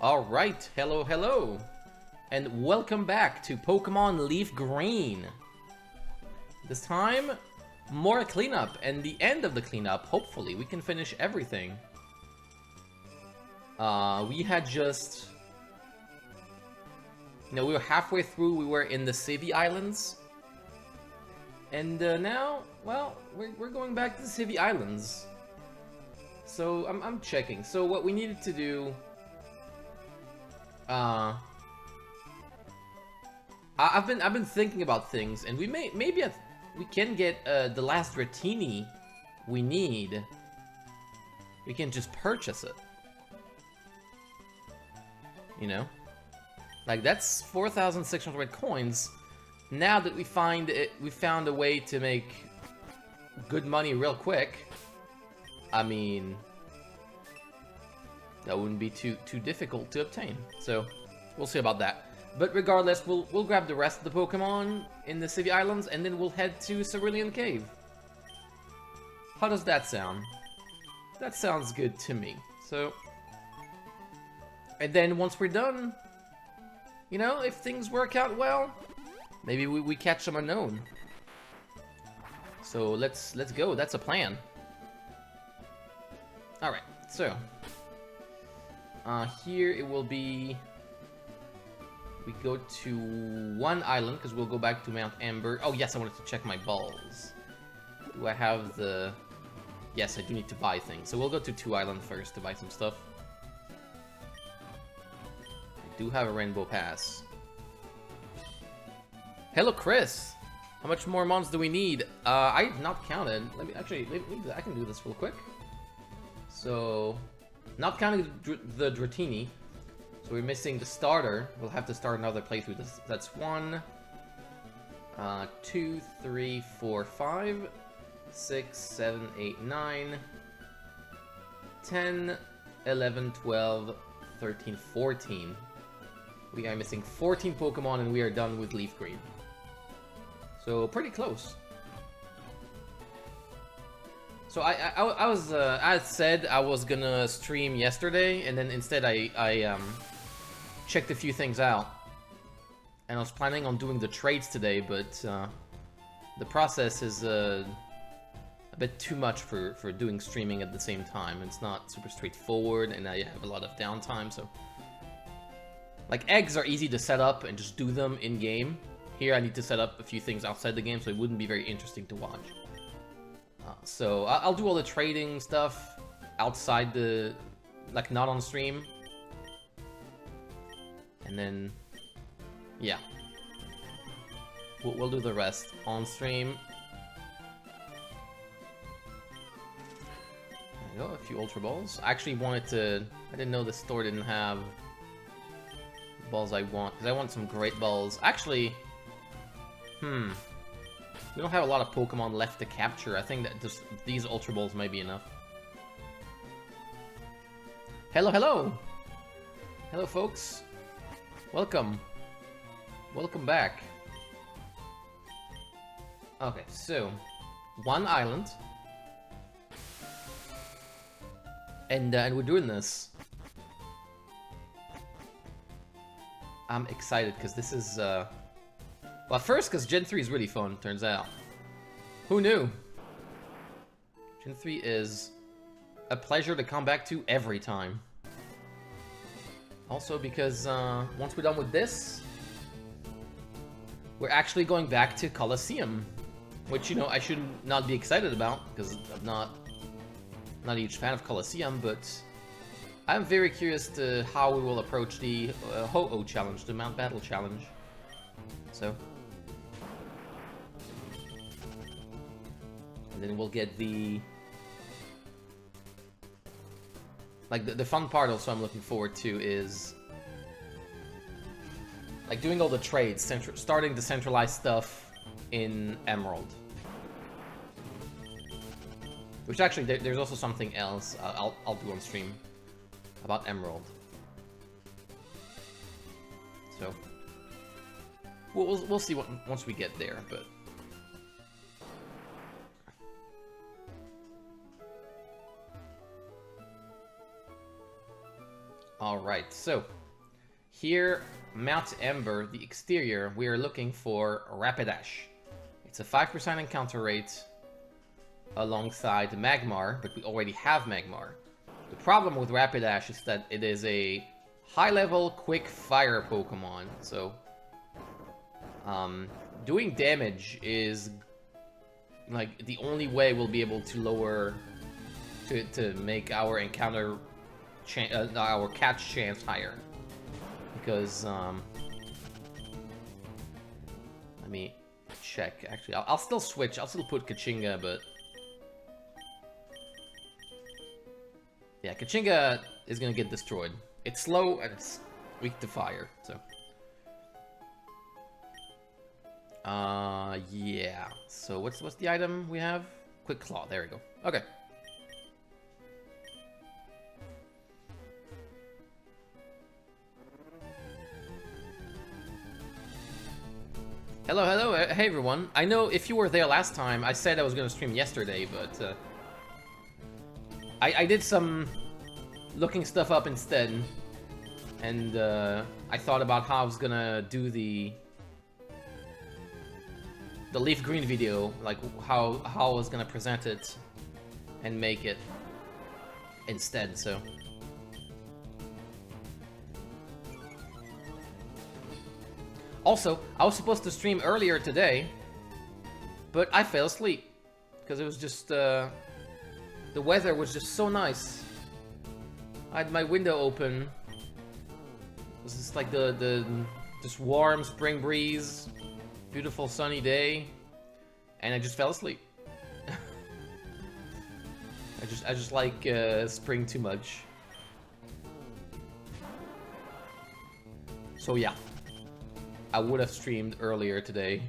Alright, hello, hello. And welcome back to Pokemon LeafGreen. This time, more cleanup, and the end of the cleanup, hopefully, we can finish everything. We had just... we were halfway through, we were in the Civvy Islands. And now, well, we're going back to the Civvy Islands. So, I'm checking. So what we needed to do... I've been thinking about things, and we we can get the last Dratini we need. We can just purchase it. You know, like that's 4,600 red coins. Now that we found a way to make good money real quick. I mean, that wouldn't be too difficult to obtain. So we'll see about that. But regardless, we'll grab the rest of the Pokemon in the Civvy Islands, and then we'll head to Cerulean Cave. How does that sound? That sounds good to me. So, and then once we're done, you know, if things work out well, maybe we catch some unknown. So let's go. That's a plan. All right. So here it will be. We go to one island, because we'll go back to Mount Amber. Oh, yes, I wanted to check my balls. Do I have the... Yes, I do need to buy things. So we'll go to 2 Island first to buy some stuff. I do have a Rainbow Pass. Hello, Chris! How much more mons do we need? I've not counted. Let me I can do this real quick. So, not counting the Dratini. So we're missing the starter. We'll have to start another playthrough. That's 1, 2, 3, 4, 5, 6, 7, 8, 9, 10, 11, 12, 13, 14. We are missing 14 Pokemon and we are done with LeafGreen. So pretty close. So I was, as said, I was gonna stream yesterday, and then instead I checked a few things out, and I was planning on doing the trades today, but the process is a bit too much for doing streaming at the same time. It's not super straightforward, and I have a lot of downtime, so... Like, eggs are easy to set up and just do them in-game. Here I need to set up a few things outside the game, so it wouldn't be very interesting to watch. So I'll do all the trading stuff outside the... like, not on stream. And then, yeah, we'll do the rest on stream. There you go, a few Ultra Balls. I actually wanted to... I didn't know the store didn't have the balls I want, because I want some Great Balls. Actually, we don't have a lot of Pokemon left to capture. I think that just these Ultra Balls might be enough. Hello, hello! Hello, folks. Welcome. Welcome back. Okay, so 1 island. And we're doing this. I'm excited because this is well, first because Gen 3 is really fun, turns out. Who knew? Gen 3 is a pleasure to come back to every time. Also because once we're done with this, we're actually going back to Colosseum, which, you know, I should not be excited about because I'm not a huge fan of Colosseum, but I'm very curious to how we will approach the Ho-Oh challenge, the Mount Battle challenge. So, and then we'll get the... Like, the fun part also I'm looking forward to is... like, doing all the trades, starting to centralize stuff in Emerald. Which actually, there's also something else I'll do on stream about Emerald. So, we'll see once we get there, but... Alright, so here, Mount Ember, the exterior, we are looking for Rapidash. It's a 5% encounter rate alongside Magmar, but we already have Magmar. The problem with Rapidash is that it is a high-level, quick fire Pokemon, so doing damage is like the only way we'll be able to lower to make our encounter our catch chance higher. Because let me check. Actually, I'll still switch. I'll still put Kachinga, but yeah, Kachinga is gonna get destroyed. It's slow and it's weak to fire, so. Yeah. So what's the item we have? Quick Claw. There we go. Okay. Hello, hello, hey everyone. I know if you were there last time, I said I was gonna stream yesterday, but I did some looking stuff up instead, and I thought about how I was gonna do the LeafGreen video, like how I was gonna present it and make it instead, so. Also, I was supposed to stream earlier today, but I fell asleep because it was just the weather was just so nice. I had my window open. It was just like the just warm spring breeze, beautiful sunny day, and I just fell asleep. I just like spring too much. So yeah. I would have streamed earlier today.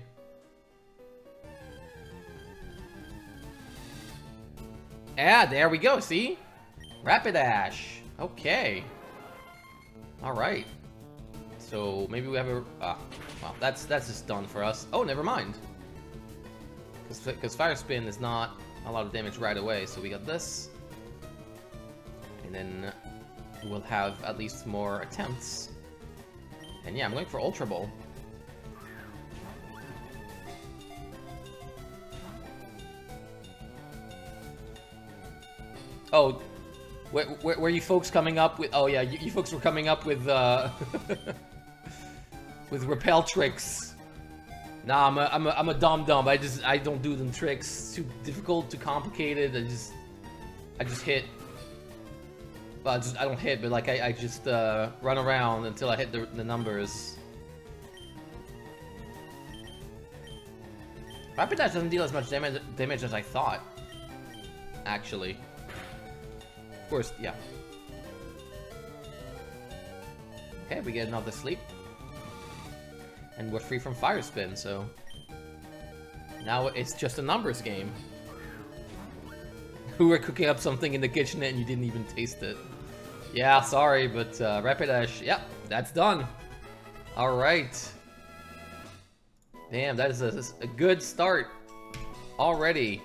Yeah, there we go, see? Rapidash. Okay. Alright. So, maybe we have a... well, that's just done for us. Oh, never mind. Because Fire Spin is not a lot of damage right away, so we got this. And then we'll have at least more attempts. And yeah, I'm going for Ultra Ball. Oh, were you folks coming up with... Oh yeah, you folks were coming up with with repel tricks. Nah, I'm a dum-dum. I don't do them tricks. Too difficult, too complicated. I just hit. Well, I don't hit, but like I just run around until I hit the numbers. Rapidash doesn't deal as much damage as I thought. Actually. Of course, yeah. Okay, we get another sleep. And we're free from Fire Spin, so... Now it's just a numbers game. We were cooking up something in the kitchen and you didn't even taste it. Yeah, sorry, but Rapidash, yeah, that's done. Alright. Damn, that is a good start already.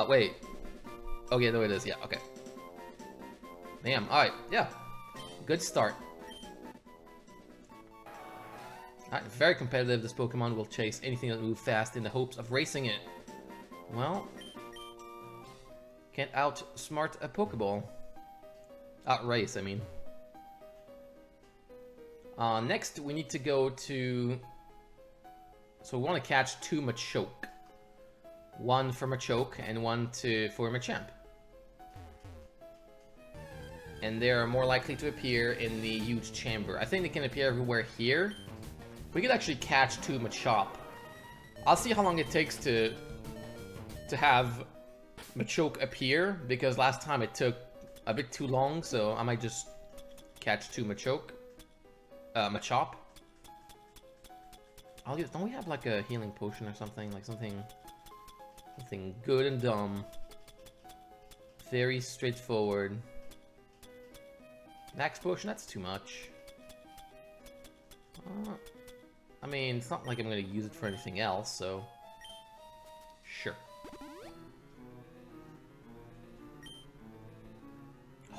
Wait. Okay, no, it is. Yeah, okay. Damn, alright, yeah. Good start. Alright, very competitive. This Pokemon will chase anything that moves fast in the hopes of racing it. Well... Can't outsmart a Pokeball. Outrace, I mean. Next, we need to go to... So we want to catch 2 Machoke. One for Machoke and one for Machamp. And they are more likely to appear in the huge chamber. I think they can appear everywhere here. We could actually catch 2 Machop. I'll see how long it takes to have Machoke appear, because last time it took a bit too long, so I might just catch 2 Machop. Don't we have like a healing potion or something? Like something good and dumb. Very straightforward. Max potion, that's too much. I mean, it's not like I'm gonna use it for anything else, so... Sure.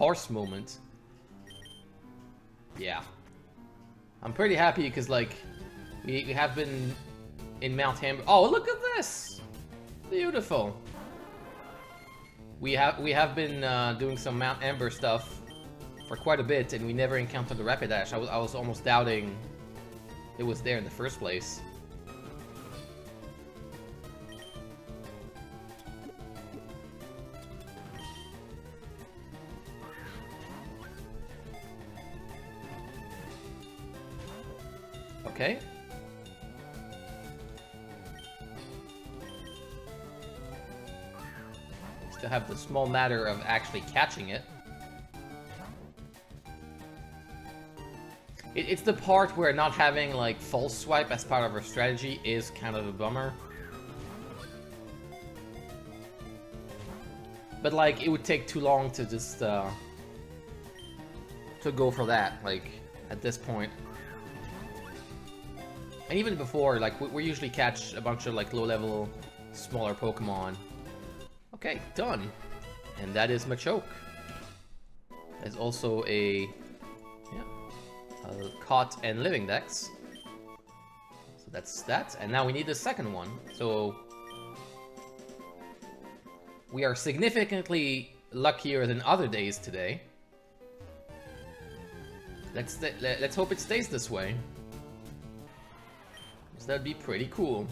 horse moment. Yeah. I'm pretty happy because, like, we have been in Mount Amber. Oh, look at this! Beautiful. We have been doing some Mount Amber stuff for quite a bit, and we never encountered the Rapidash. I was almost doubting it was there in the first place. Okay. Still have the small matter of actually catching it. It's the part where not having, like, false swipe as part of our strategy is kind of a bummer. But, like, it would take too long to just, to go for that, like, at this point. And even before, like, we usually catch a bunch of, like, low-level, smaller Pokemon. Okay, done. And that is Machoke. There's also a Caught and Living Dex. So that's that. And now we need the second one. So we are significantly luckier than other days today. Let's hope it stays this way. So that'd be pretty cool.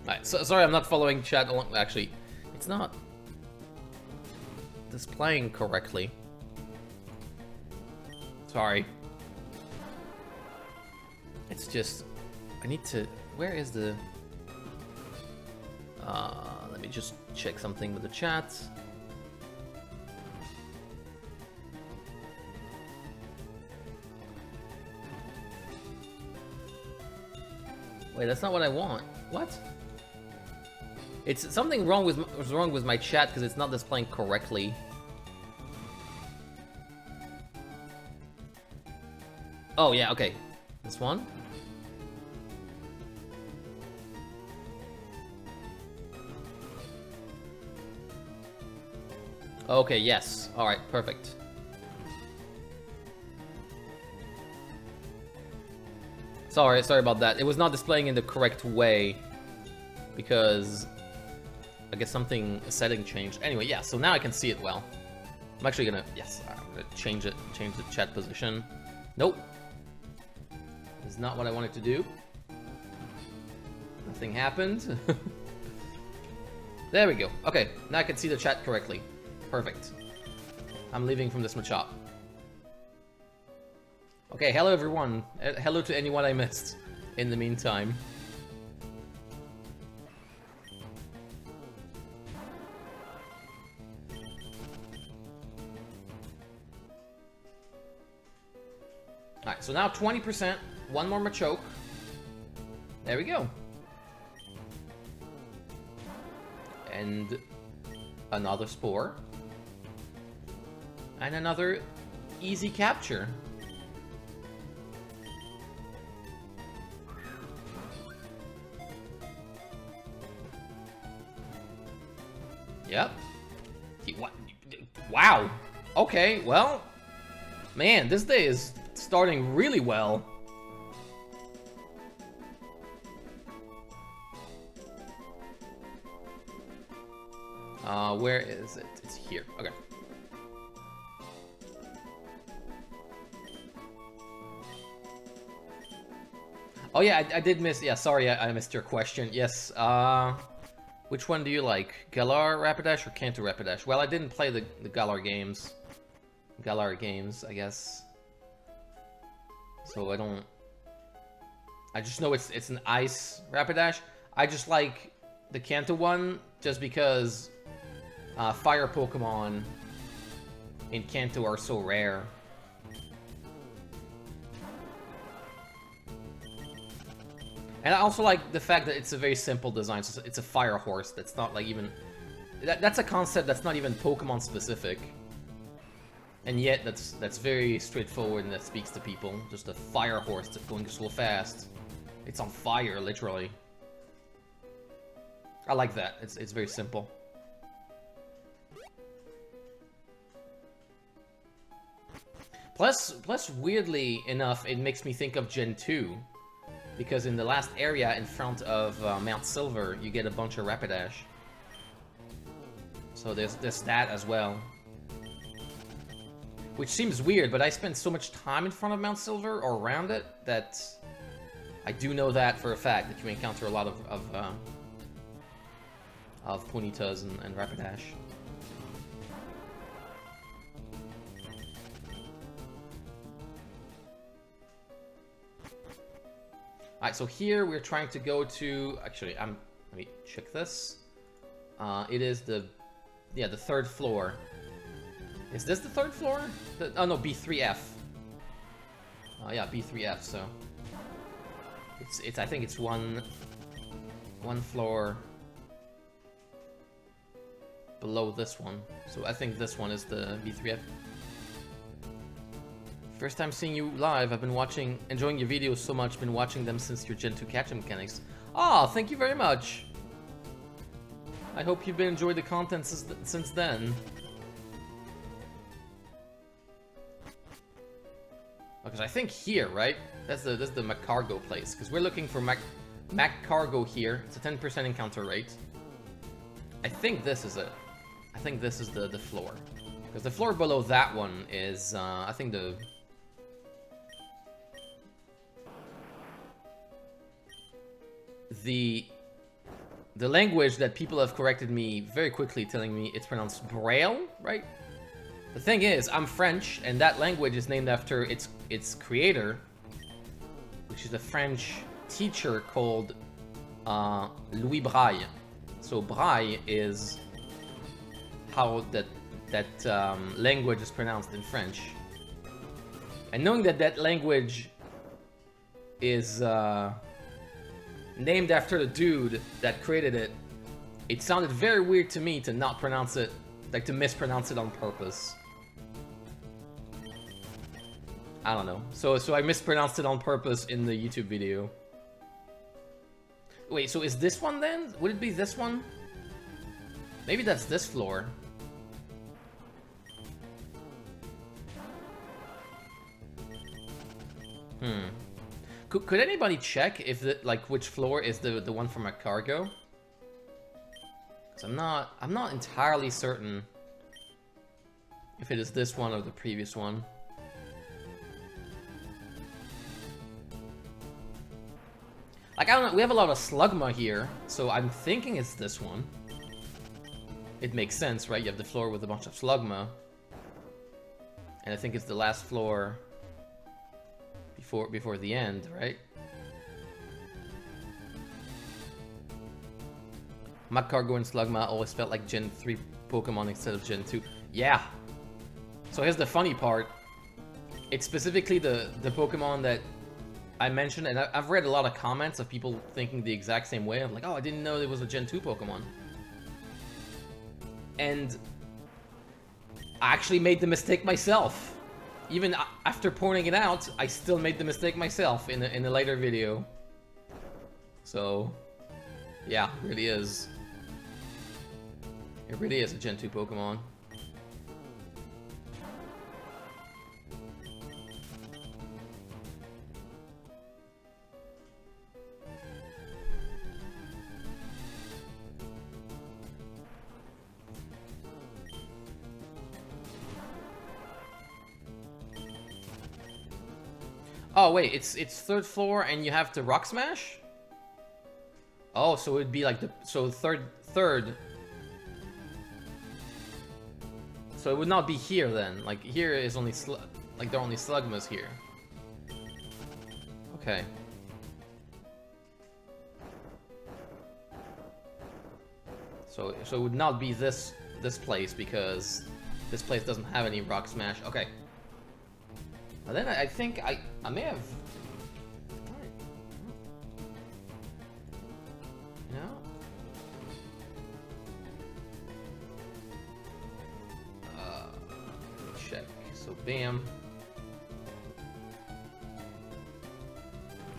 Alright, so sorry I'm not following chat along. Actually, it's not displaying correctly. Sorry. It's just I need to. Where is the? Let me just check something with the chat. Wait, that's not what I want. What? It's something wrong with my chat because it's not displaying correctly. Oh yeah, okay. This one. Okay, yes. All right, perfect. Sorry about that. It was not displaying in the correct way because I guess a setting changed. Anyway, yeah, so now I can see it well. I'm actually gonna, yes, I'm gonna change the chat position. Nope. It's not what I wanted to do. Nothing happened. There we go. Okay, now I can see the chat correctly. Perfect. I'm leaving from this Machop. Okay, hello everyone. Hello to anyone I missed in the meantime. Alright, so now 20%. One more Machoke. There we go. And another Spore. And another easy capture. Yep. Wow. Okay, well, man, this day is starting really well. Where is it? It's here. Okay. Oh yeah, I did miss. Yeah, sorry, I missed your question. Yes. Which one do you like? Galar Rapidash or Kanto Rapidash? Well, I didn't play the Galar games. Galar games, I guess. So I don't. I just know it's an ice Rapidash. I just like the Kanto one just because fire Pokemon in Kanto are so rare. And I also like the fact that it's a very simple design. So it's a fire horse that's not like even... That's a concept that's not even Pokemon specific. And yet, that's very straightforward and that speaks to people. Just a fire horse that's going so fast. It's on fire, literally. I like that. It's very simple. Plus, weirdly enough, it makes me think of Gen 2. Because in the last area in front of Mount Silver, you get a bunch of Rapidash. So there's that as well. Which seems weird, but I spent so much time in front of Mount Silver, or around it, that I do know that for a fact, that you encounter a lot of Ponytas and Rapidash. Alright, so here we're trying to go to... Actually, let me check this. It is the third floor. Is this the third floor? Oh no, B3F. Yeah, B3F, so... I think it's one floor below this one. So I think this one is the B3F. First time seeing you live. I've been enjoying your videos so much. Been watching them since your Gen 2 catch mechanics. Oh, thank you very much. I hope you've been enjoying the content since then. Because I think here, right? That's the McCargo place. Because we're looking for McCargo here. It's a 10% encounter rate. I think this is it. I think this is the floor. Because the floor below that one is, I think the language that people have corrected me very quickly, telling me it's pronounced Braille, right? The thing is, I'm French, and that language is named after its creator, which is a French teacher called Louis Braille. So Braille is how that language is pronounced in French. And knowing that language is named after the dude that created it, it sounded very weird to me to not pronounce it, like to mispronounce it on purpose. I don't know. So I mispronounced it on purpose in the YouTube video. Wait, so is this one then? Would it be this one? Maybe that's this floor. Could anybody check if which floor is the one from a cargo? Cause I'm not entirely certain if it is this one or the previous one. Like, I don't know, we have a lot of Slugma here, so I'm thinking it's this one. It makes sense, right? You have the floor with a bunch of Slugma. And I think it's the last floor before the end, right? Magcargo and Slugma always felt like Gen 3 Pokemon instead of Gen 2. Yeah! So here's the funny part. It's specifically the Pokemon that I mentioned, and I've read a lot of comments of people thinking the exact same way. I'm like, oh, I didn't know it was a Gen 2 Pokemon. And I actually made the mistake myself. Even after pointing it out, I still made the mistake myself in a later video. So, yeah, it really is. It really is a Gen 2 Pokemon. Oh wait, it's third floor and you have to Rock Smash? Oh, so it'd be like third. So it would not be here then. Like here is only there are only Slugmas here. Okay. So it would not be this place because this place doesn't have any Rock Smash. Okay. And then I think I may have... No? Let me check. Bam.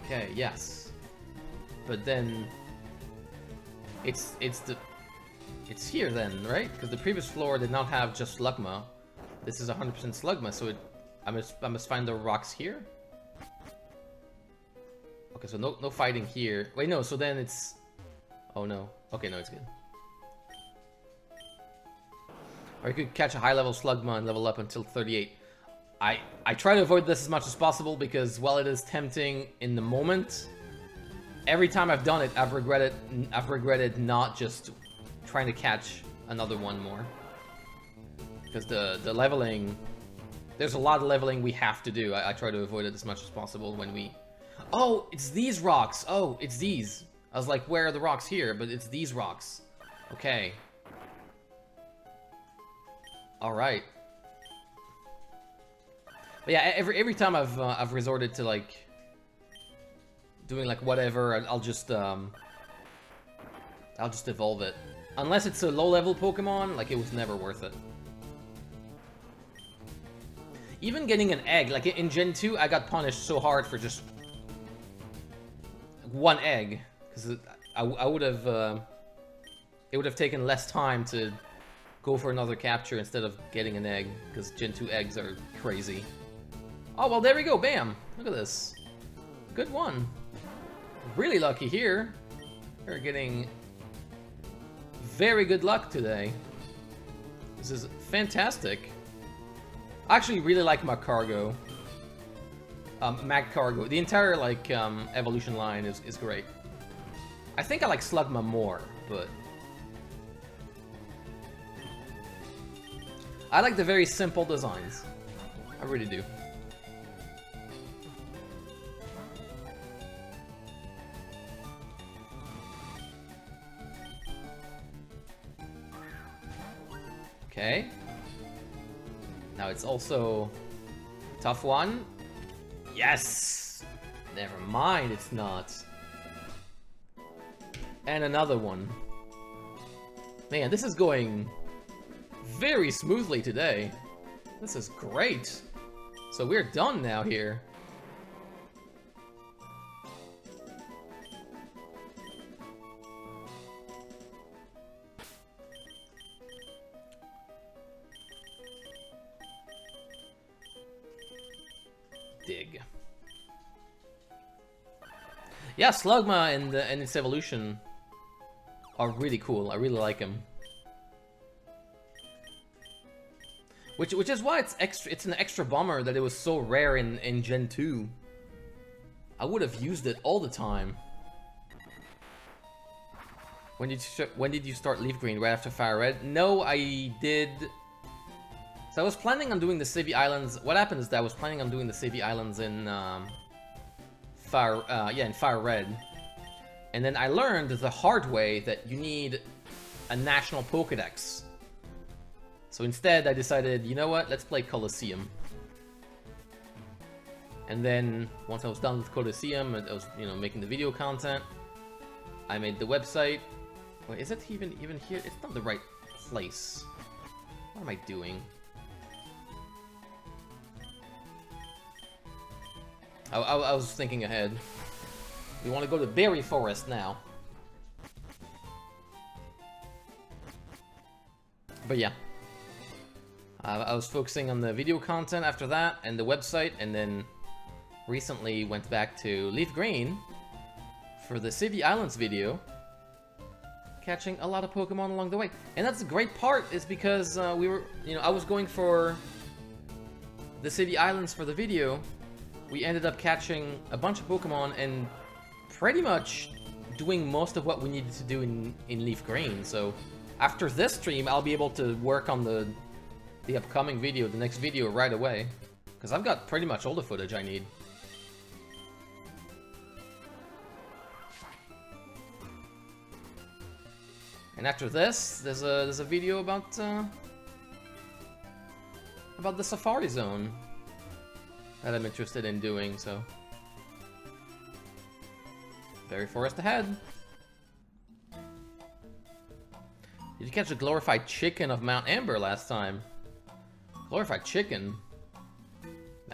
Okay, yes. But then it's here then, right? Because the previous floor did not have just Slugma. This is 100% Slugma, so I must find the rocks here. Okay, so no fighting here. Wait, no. So then it's. Oh no. Okay, no, it's good. Or you could catch a high level Slugma and level up until 38. I try to avoid this as much as possible because while it is tempting in the moment, every time I've done it, I've regretted not just trying to catch another one more. Because the leveling, there's a lot of leveling we have to do. I try to avoid it as much as possible when we... Oh, it's these rocks. Oh, it's these. I was like, where are the rocks here? But it's these rocks. Okay. Alright. But yeah, every time I've resorted to like doing like whatever, I'll just evolve it. Unless it's a low-level Pokemon, like it was never worth it. Even getting an egg, like in Gen 2, I got punished so hard for just one egg, because I would have it would have taken less time to go for another capture instead of getting an egg, because Gen 2 eggs are crazy. Oh, well, there we go. Bam. Look at this. Good one. Really lucky here. We're getting very good luck today. This is fantastic. I actually really like Magcargo. Magcargo. The entire, like, evolution line is great. I think I like Slugma more, but... I like the very simple designs. I really do. Okay. Now it's also a tough one. Yes! Never mind, it's not. And another one. Man, this is going very smoothly today. This is great. So we're done now here. Dig. Yeah, Slugma and its evolution are really cool. I really like them. Which is why it's an extra bummer that it was so rare in Gen 2. I would have used it all the time. When did you start LeafGreen? Right after Fire Red? No, I did. So I was planning on doing the Civvy Islands. What happened is that I was planning on doing the Civvy Islands in Fire Red, and then I learned the hard way that you need a national Pokédex. So instead, I decided, you know what? Let's play Colosseum. And then once I was done with Colosseum, I was making the video content. I made the website. Wait, is it even here? It's not the right place. What am I doing? I was thinking ahead. We want to go to Berry Forest now. But yeah. I was focusing on the video content after that, and the website, and then recently went back to LeafGreen for the Civvy Islands video, catching a lot of Pokemon along the way. And that's the great part, is because we were, I was going for the Civvy Islands for the video. We ended up catching a bunch of Pokemon and pretty much doing most of what we needed to do in LeafGreen. So after this stream, I'll be able to work on the upcoming video, the next video, right away. Because I've got pretty much all the footage I need. And after this, there's a video about the Safari Zone that I'm interested in doing, so... Berry Forest ahead. Did you catch a glorified chicken of Mount Amber last time? Glorified chicken?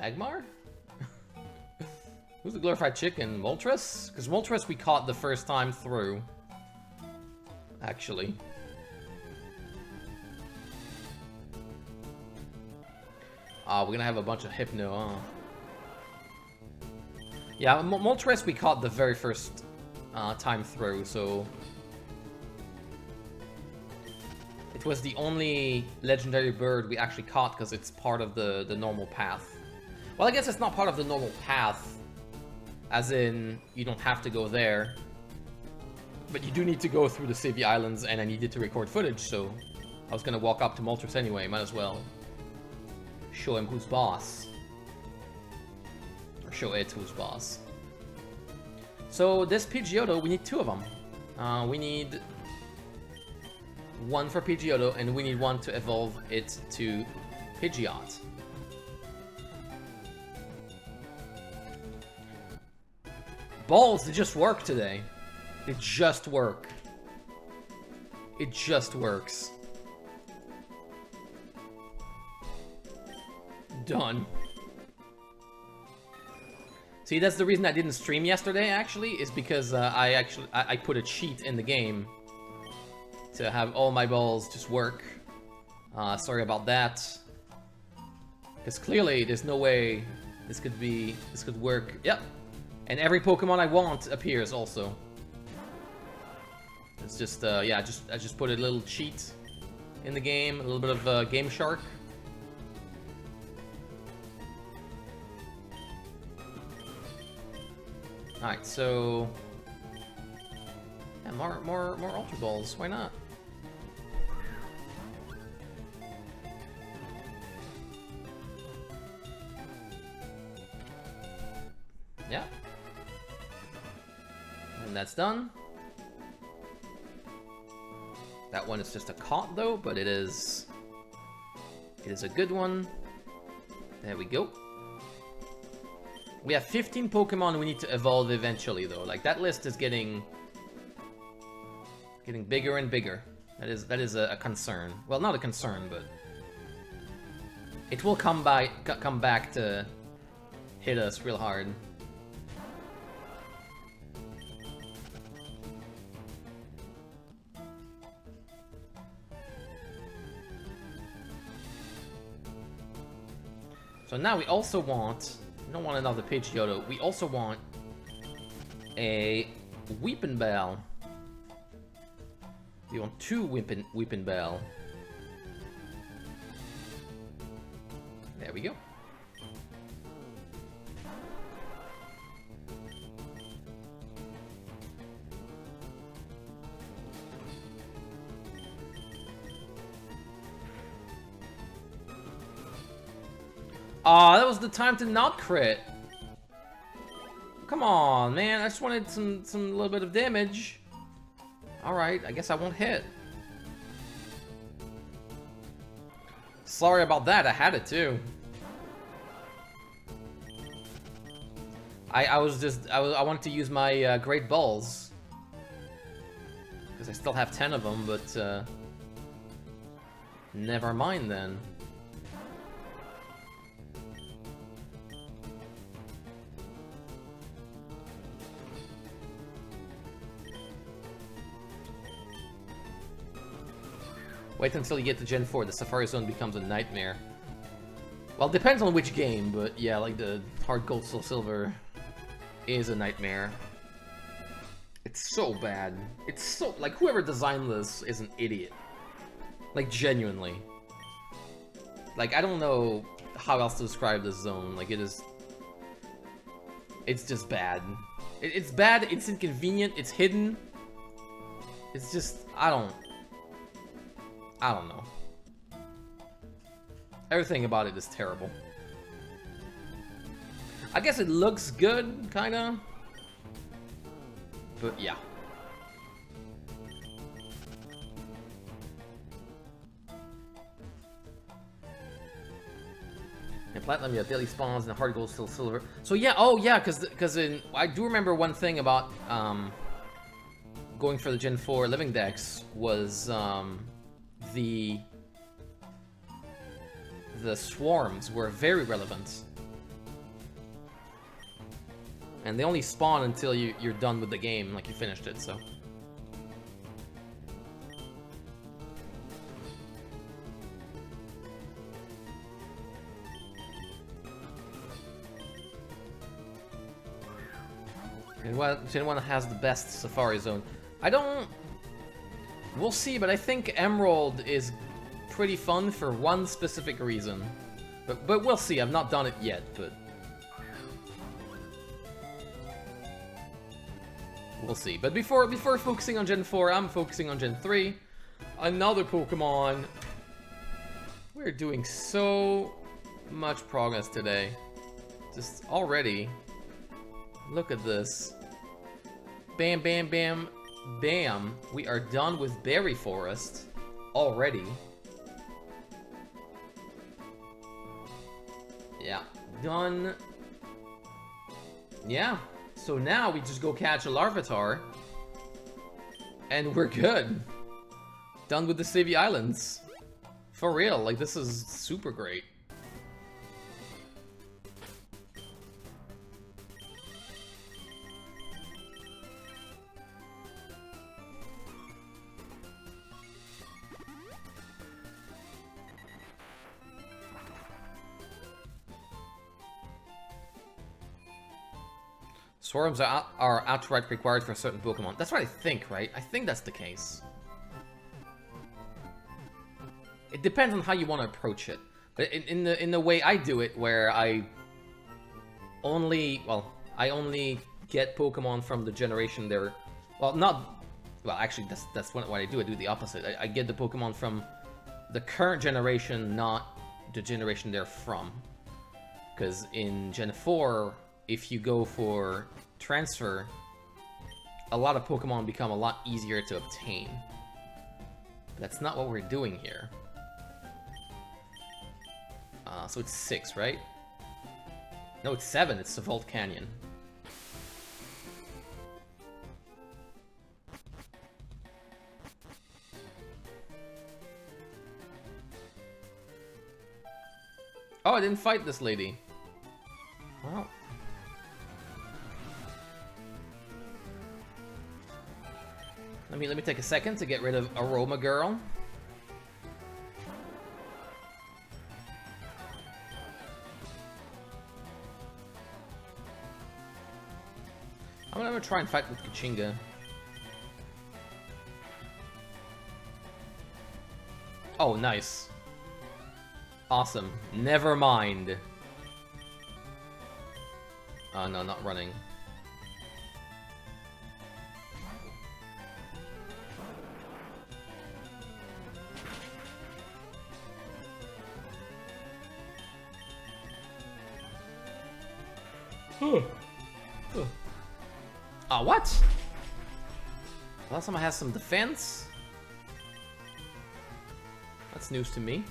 Magmar? Who's the glorified chicken? Moltres? Because Moltres we caught the first time through. Actually. We're gonna have a bunch of Hypno, huh? Yeah, Moltres we caught the very first time through, so... It was the only legendary bird we actually caught because it's part of the normal path. Well, I guess it's not part of the normal path, as in, you don't have to go there. But you do need to go through the Savvy Islands, and I needed to record footage, so... I was gonna walk up to Moltres anyway, might as well show him who's boss. Or show it who's boss. So, this Pidgeotto, we need 2 of them. We need... 1 for Pidgeotto, and we need 1 to evolve it to Pidgeot. Balls, they just work today. They just work. It just works. Done. See, that's the reason I didn't stream yesterday, actually, is because I put a cheat in the game to have all my balls just work. Sorry about that. Because clearly, there's no way this could work. Yep. And every Pokemon I want appears also. It's just, yeah, I just put a little cheat in the game, a little bit of Game Shark. Alright, so... Yeah, more Ultra Balls, why not? Yeah. And that's done. That one is just a caught though, but it is a good one. There we go. We have 15 Pokemon we need to evolve eventually though. Like that list is getting bigger and bigger. That is a concern. Well, not a concern, but it will come back to hit us real hard. So now we also want, we don't want another Pidgeotto, we also want a Weepinbell. We want 2 Weepinbell. There we go. Aw, that was the time to not crit. Come on, man. I just wanted some little bit of damage. Alright, I guess I won't hit. Sorry about that, I had it too. I wanted to use my Great Balls. Because I still have 10 of them, but never mind then. Wait until you get to Gen 4, the Safari Zone becomes a nightmare. Well, it depends on which game, but yeah, like the Hard Gold, Soul Silver is a nightmare. It's so bad. It's so, like, whoever designed this is an idiot. Like, genuinely. Like, I don't know how else to describe this zone. Like, it is... It's just bad. It's bad, it's inconvenient, it's hidden. It's just, I don't know. Everything about it is terrible. I guess it looks good, kinda. But yeah. And Platinum, you have daily spawns, and Hard Gold, Soul Silver. So yeah, oh yeah, because I do remember one thing about going for the Gen 4 Living Dex was the swarms were very relevant. And they only spawn until you're done with the game, like you finished it, so. And which one has the best Safari Zone? I don't... We'll see, but I think Emerald is pretty fun for one specific reason. But we'll see, I've not done it yet, but... We'll see. But before focusing on Gen 4, I'm focusing on Gen 3. Another Pokemon. We're doing so much progress today. Just already. Look at this. Bam, bam, bam, bam. We are done with Berry Forest already. Yeah, done. Yeah, so now we just go catch a Larvitar. And we're good. Done with the Civvy Islands. For real, like this is super great. Swarms are outright required for certain Pokemon. That's what I think, right? I think that's the case. It depends on how you want to approach it. But in the way I do it, where I only get Pokemon from the generation they're... Well, actually, that's what I do. I do the opposite. I get the Pokemon from the current generation, not the generation they're from. Because in Gen 4... if you go for transfer, a lot of Pokemon become a lot easier to obtain. But that's not what we're doing here. So it's 6, right? No, it's 7. It's the Vault Canyon. Oh, I didn't fight this lady. Well... Let me take a second to get rid of Aroma Girl. I'm gonna try and fight with Kachinga. Oh, nice. Awesome. Never mind. Oh, no, not running. Oh, what? Well, someone has some defense. That's news to me.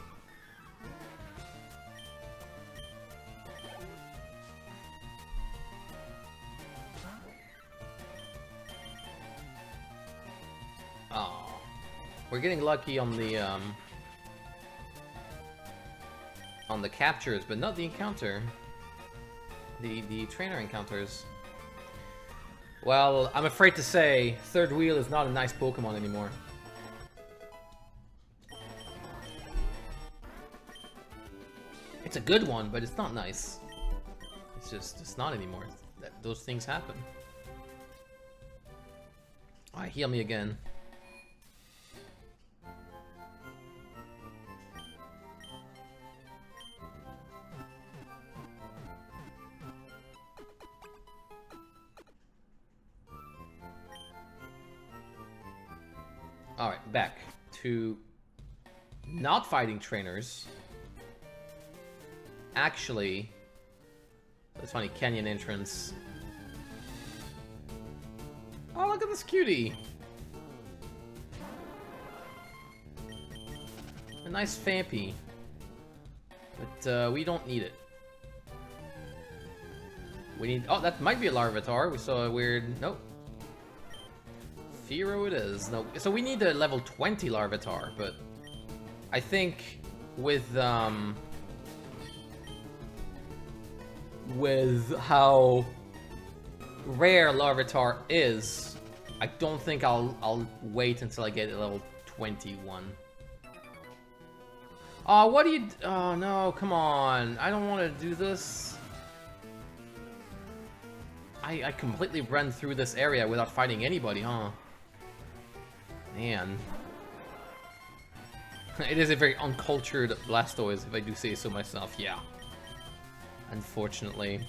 Oh, we're getting lucky on the captures, but not the encounter. The trainer encounters. Well, I'm afraid to say, Third Wheel is not a nice Pokemon anymore. It's a good one, but it's not nice. It's not anymore. Those things happen. Alright, heal me again. Alright, back to not fighting trainers. Actually, that's funny, canyon entrance. Oh, look at this cutie! A nice Fampy. But we don't need it. We need... Oh, that might be a Larvitar. We saw a weird... Nope. Fearow it is. No, so we need a level 20 Larvitar, but I think with how rare Larvitar is, I don't think I'll wait until I get level 21. Oh, what do you... Oh, no, come on. I don't want to do this. I completely ran through this area without fighting anybody, huh? Man. It is a very uncultured Blastoise, if I do say so myself, yeah. Unfortunately.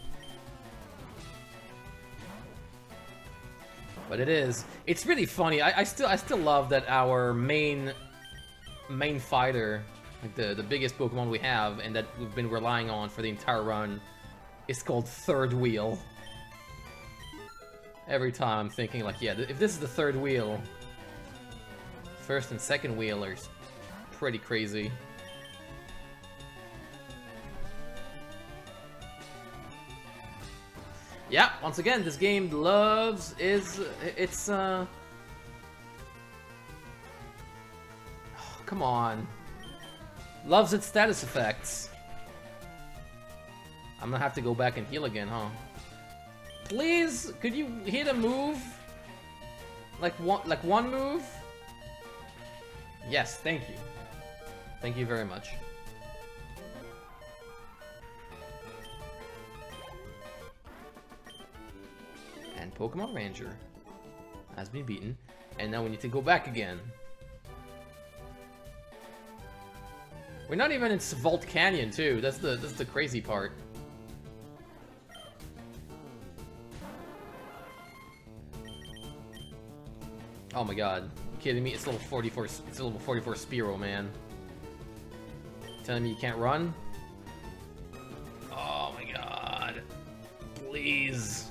But it is. It's really funny. I still love that our main fighter, like the biggest Pokemon we have, and that we've been relying on for the entire run, is called Third Wheel. Every time I'm thinking like, yeah, if this is the third wheel, first and second wheel are pretty crazy. Yeah, once again, this game loves oh, come on. Loves its status effects. I'm gonna have to go back and heal again, huh? Please, could you hit a move? Like one move? Yes, thank you. Thank you very much. And Pokemon Ranger has been beaten, and now we need to go back again. We're not even in Vault Canyon too. That's the crazy part. Oh my god. You kidding me? It's level 44. It's a level 44 Spearow, man. Telling me you can't run? Oh my god. Please.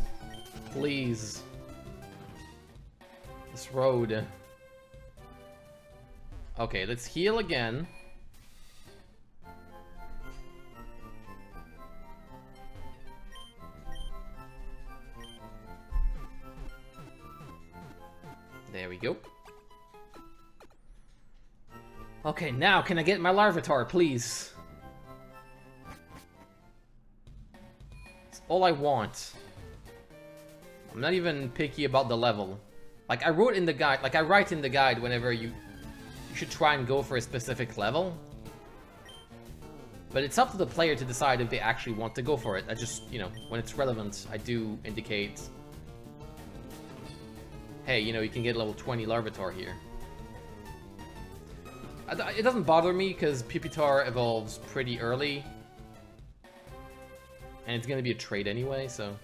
Please. This road. Okay, let's heal again. There we go. Okay, now can I get my Larvitar, please? It's all I want. I'm not even picky about the level. Like I wrote in the guide, like I write in the guide whenever you should try and go for a specific level. But it's up to the player to decide if they actually want to go for it. I just, you know, when it's relevant, I do indicate, hey, you know, you can get level 20 Larvitar here. It doesn't bother me because Pupitar evolves pretty early. And it's going to be a trade anyway, so...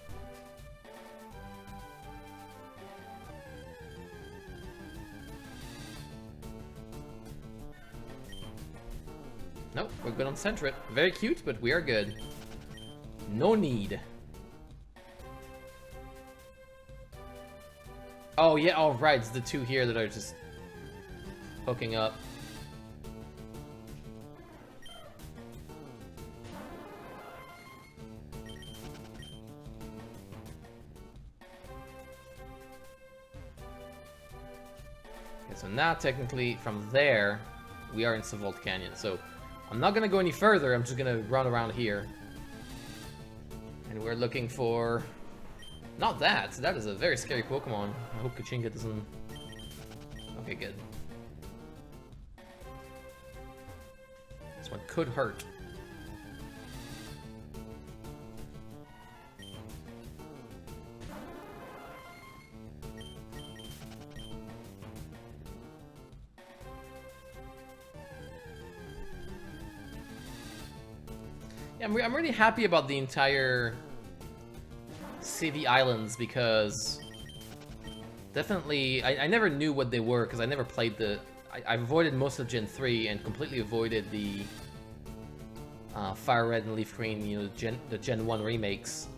Nope, we're good on Sentret. Very cute, but we are good. No need. Oh yeah, all right, it's the two here that are just hooking up. Okay, so now technically from there, we are in Savolt Canyon. So I'm not gonna go any further, I'm just gonna run around here. And we're looking for... Not that! That is a very scary Pokemon. I hope Kachinga doesn't... Okay, good. This one could hurt. Yeah, I'm really happy about the entire City Islands because definitely I never knew what they were because I never played the... I avoided most of Gen 3 and completely avoided the Fire Red and Leaf Green, you know, the Gen 1 remakes.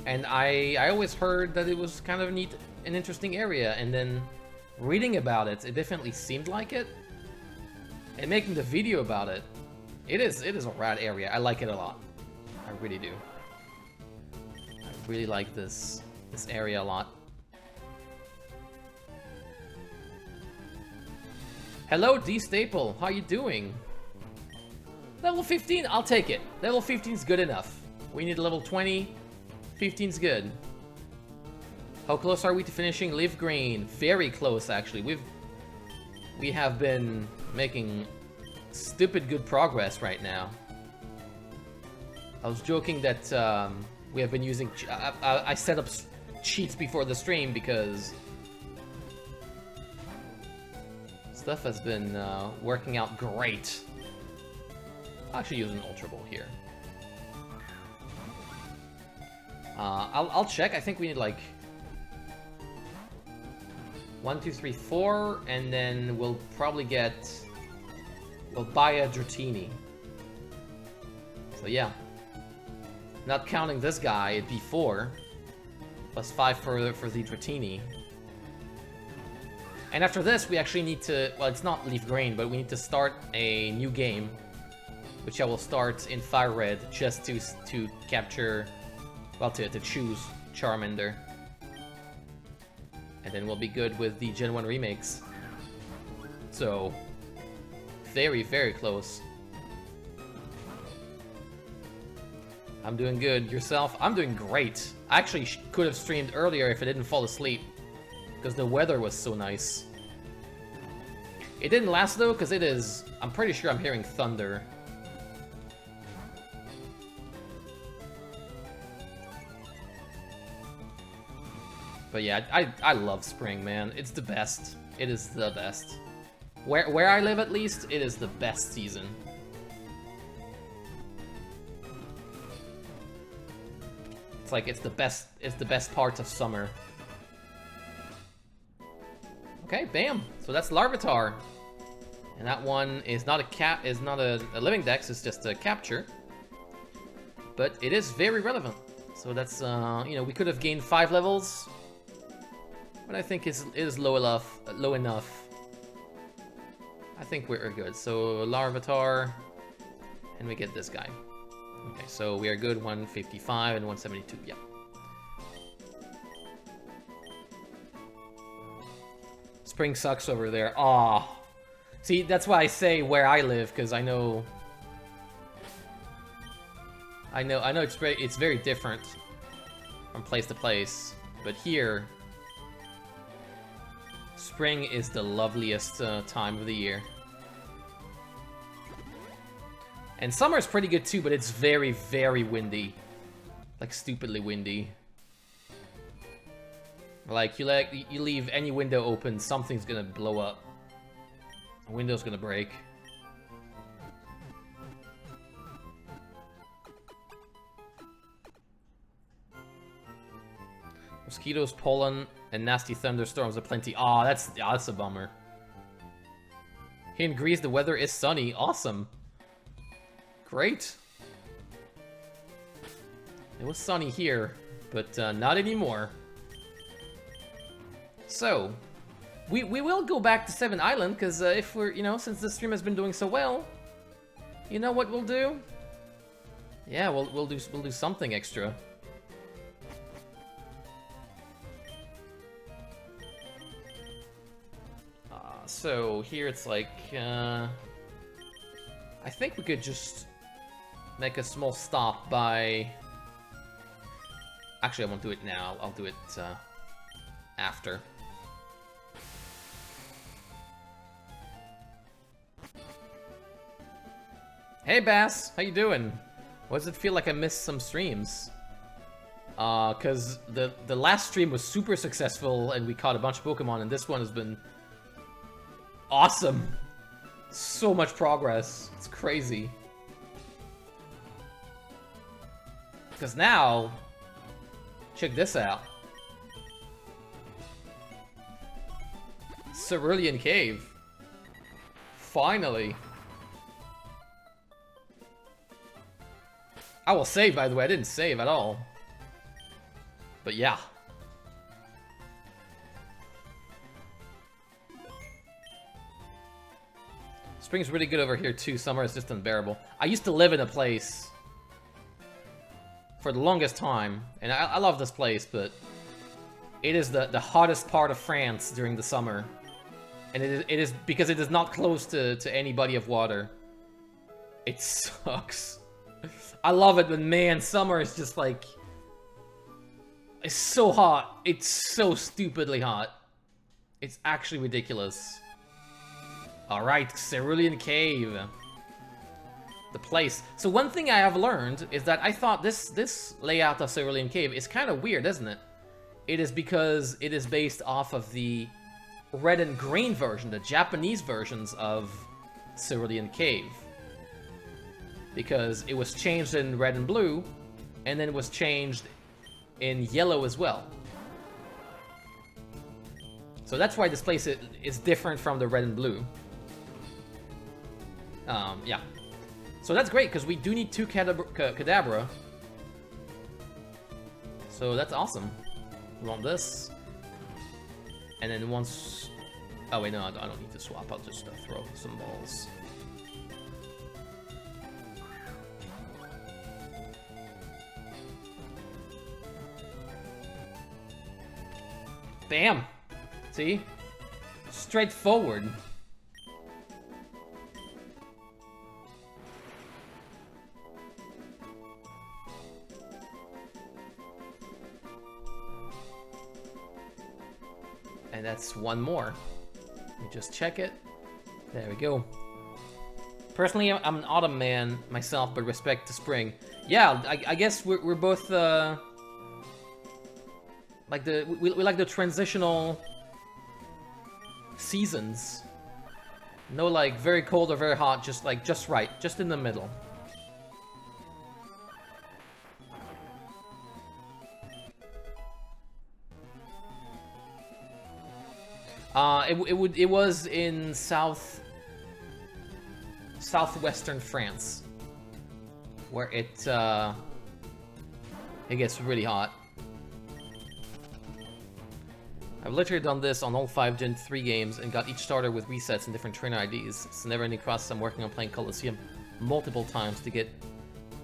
And I always heard that it was kind of a neat and interesting area, and then reading about it, it definitely seemed like it. And making the video about it, it is a rad area. I like it a lot. I really do. I really like this area a lot. Hello, D Staple. How you doing? Level 15, I'll take it. Level 15 is good enough. We need level 20 15's good. How close are we to finishing LeafGreen? Very close, actually. We have been making stupid good progress right now. I was joking that we have been using... I set up cheats before the stream because stuff has been working out great. I'll actually use an Ultra Ball here. I'll check. I think we need like 1, 2, 3, 4, and then we'll probably we'll buy a Dratini. So yeah. Not counting this guy, it'd be 4. Plus 5 for the Dratini. And after this, we actually need to... Well, it's not LeafGreen, but we need to start a new game. Which I will start in Fire Red, just to capture... Well, to choose Charmander. And then we'll be good with the Gen 1 remakes. So... Very, very close. I'm doing good. Yourself? I'm doing great. I actually could have streamed earlier if I didn't fall asleep. Because the weather was so nice. It didn't last though, because it is... I'm pretty sure I'm hearing thunder. But yeah, I love spring, man. It's the best. It is the best. Where I live, at least, it is the best season. It's like it's the best part of summer. Okay, bam. So that's Larvitar. And that one is not a living dex, it's just a capture. But it is very relevant. So that's you know, we could have gained 5 levels. But I think it is low enough. I think we're good. So Larvitar, and we get this guy. Okay, so we are good. 155 and 172. Yeah. Spring sucks over there. Aw. See, that's why I say where I live, because I know it's very different from place to place. But here, spring is the loveliest time of the year. And summer is pretty good too, but it's very, very windy. Like, stupidly windy. Like, you leave any window open, something's gonna blow up. A window's gonna break. Mosquitoes, pollen, and nasty thunderstorms aplenty. Aw, that's a bummer. Here in Greece, the weather is sunny. Awesome. Great. It was sunny here, but not anymore. So, we will go back to 7 Island, because if we're, you know, since the stream has been doing so well, you know what we'll do? Yeah, we'll do something extra. So here it's like, I think we could just make a small stop by... Actually, I won't do it now. I'll do it after. Hey Bass, how you doing? Why does it feel like I missed some streams? Cause the last stream was super successful and we caught a bunch of Pokemon, and this one has been awesome. So much progress. It's crazy. Because now, check this out. Cerulean Cave. Finally. I will save, by the way. I didn't save at all. But yeah. Spring's really good over here too. Summer is just unbearable. I used to live in a place for the longest time, and I love this place, but it is the hottest part of France during the summer. And it is because it is not close to any body of water. It sucks. I love it, but man, summer is just like... It's so hot. It's so stupidly hot. It's actually ridiculous. Alright, Cerulean Cave. The place. So one thing I have learned is that I thought this layout of Cerulean Cave is kind of weird, isn't it? It is because it is based off of the red and green version, the Japanese versions of Cerulean Cave. Because it was changed in red and blue, and then it was changed in yellow as well. So that's why this place is different from the red and blue. Yeah. So that's great, because we do need 2 Kadabra. So that's awesome. We want this. And then once... Oh wait, no, I don't need to swap. I'll just throw some balls. Bam! See? Straightforward. And that's one more. Let me just check it. There we go. Personally, I'm an autumn man myself, but respect to spring. Yeah, I guess we're both like we like the transitional seasons. No like very cold or very hot, just like just right, just in the middle. It was in southwestern France, where it gets really hot. I've literally done this on all 5 Gen 3 games and got each starter with resets and different trainer IDs. It's never ending process. I'm working on playing Colosseum multiple times to get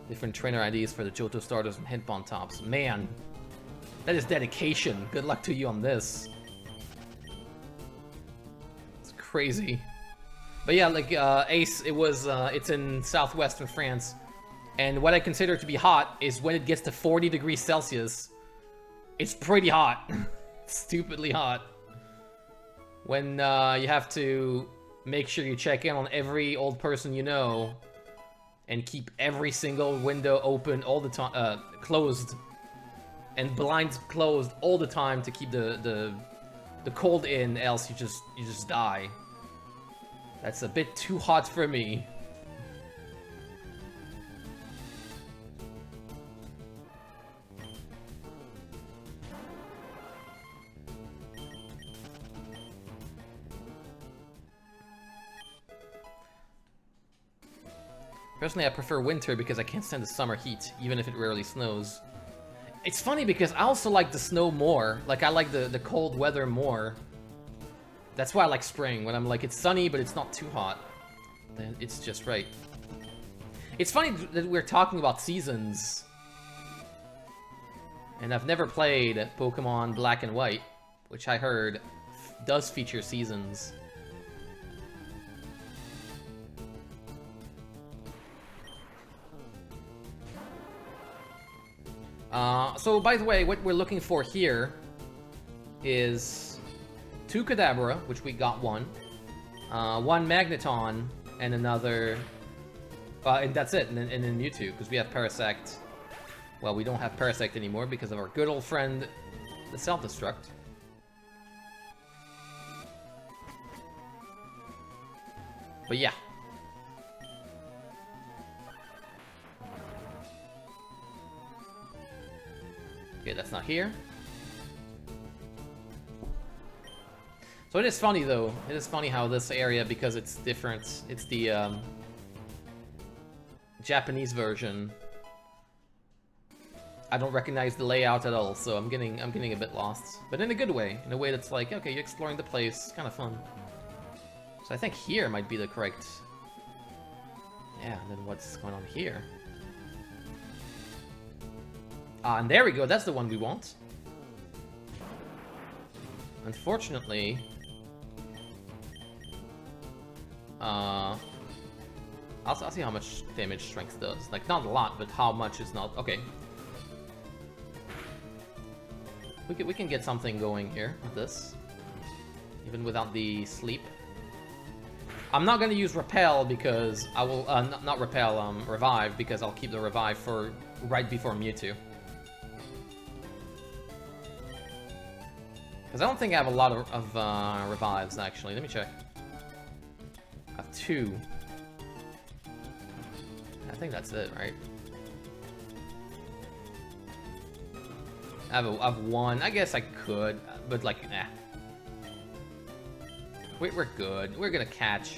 different trainer IDs for the Johto starters and Hitbon tops. Man, that is dedication. Good luck to you on this. Crazy. But yeah, like Ace, it's in southwestern France, and what I consider to be hot is when it gets to 40 degrees Celsius. It's pretty hot. Stupidly hot. When you have to make sure you check in on every old person you know and keep every single window open all the time, closed, and blinds closed all the time to keep the cold in, else you just die. That's a bit too hot for me. Personally, I prefer winter because I can't stand the summer heat, even if it rarely snows. It's funny because I also like the snow more. Like, I like the cold weather more. That's why I like spring, when I'm like, it's sunny, but it's not too hot. Then it's just right. It's funny that we're talking about seasons. And I've never played Pokemon Black and White, which I heard does feature seasons. So by the way, what we're looking for here is 2 Kadabra, which we got 1, 1 Magneton, and another, and that's it, and then Mewtwo, because we have Parasect. Well, we don't have Parasect anymore because of our good old friend, the Self-Destruct. But yeah. Okay, that's not here. So it is funny though. It is funny how this area, because it's different. It's the Japanese version. I don't recognize the layout at all, so I'm getting a bit lost. But in a good way. In a way that's like, okay, you're exploring the place. It's kind of fun. So I think here might be the correct. Yeah, and then what's going on here? And there we go, that's the one we want. Unfortunately... I'll see how much damage strength does. Like, not a lot, but how much is not... Okay. We can get something going here with this, even without the sleep. I'm not gonna use repel because I will not repel, revive, because I'll keep the revive for right before Mewtwo. Because I don't think I have a lot of revives actually. Let me check. I have 2. I think that's it, right? I have 1. I guess I could, but like, eh. We're good. We're gonna catch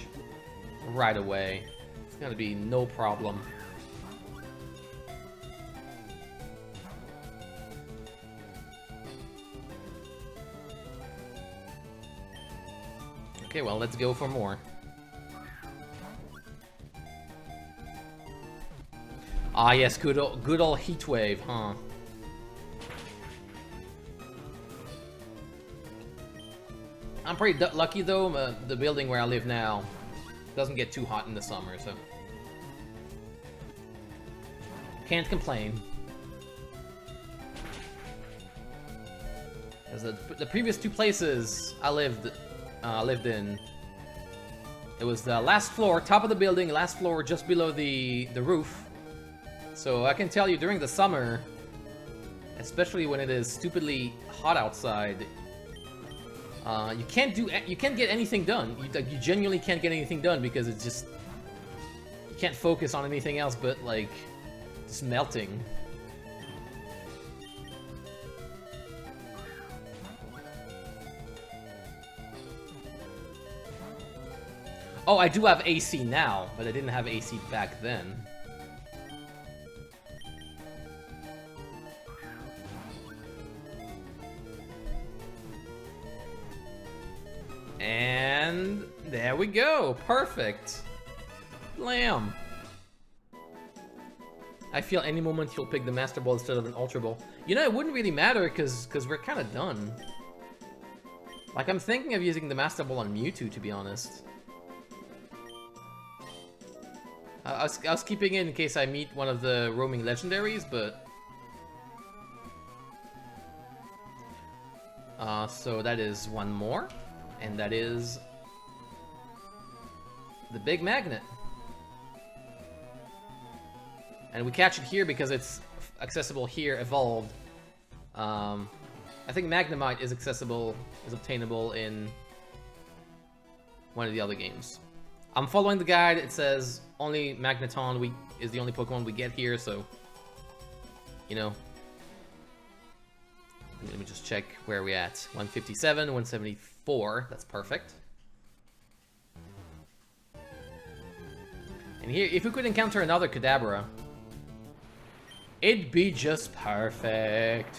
right away. It's gonna be no problem. Okay, well, let's go for more. Ah, yes, good old heat wave, huh? I'm pretty lucky though. The building where I live now doesn't get too hot in the summer, so can't complain. As the previous 2 places I lived in, it was the last floor, top of the building, last floor, just below the roof. So I can tell you, during the summer, especially when it is stupidly hot outside, you can't get anything done. You genuinely can't get anything done because it's just, you can't focus on anything else but like just melting. Oh, I do have AC now, but I didn't have AC back then. And there we go. Perfect. Blam. I feel any moment he'll pick the Master Ball instead of an Ultra Ball. You know, it wouldn't really matter because we're kind of done. Like, I'm thinking of using the Master Ball on Mewtwo, to be honest. I was keeping it in case I meet one of the roaming legendaries, but... so that is 1 more. And that is the big magnet. And we catch it here because it's accessible here, evolved. I think Magnemite is obtainable in one of the other games. I'm following the guide. It says only Magneton is the only Pokemon we get here, so, you know. Let me just check where we're at. 157, 174. That's perfect. And here, if we could encounter another Kadabra, it'd be just perfect.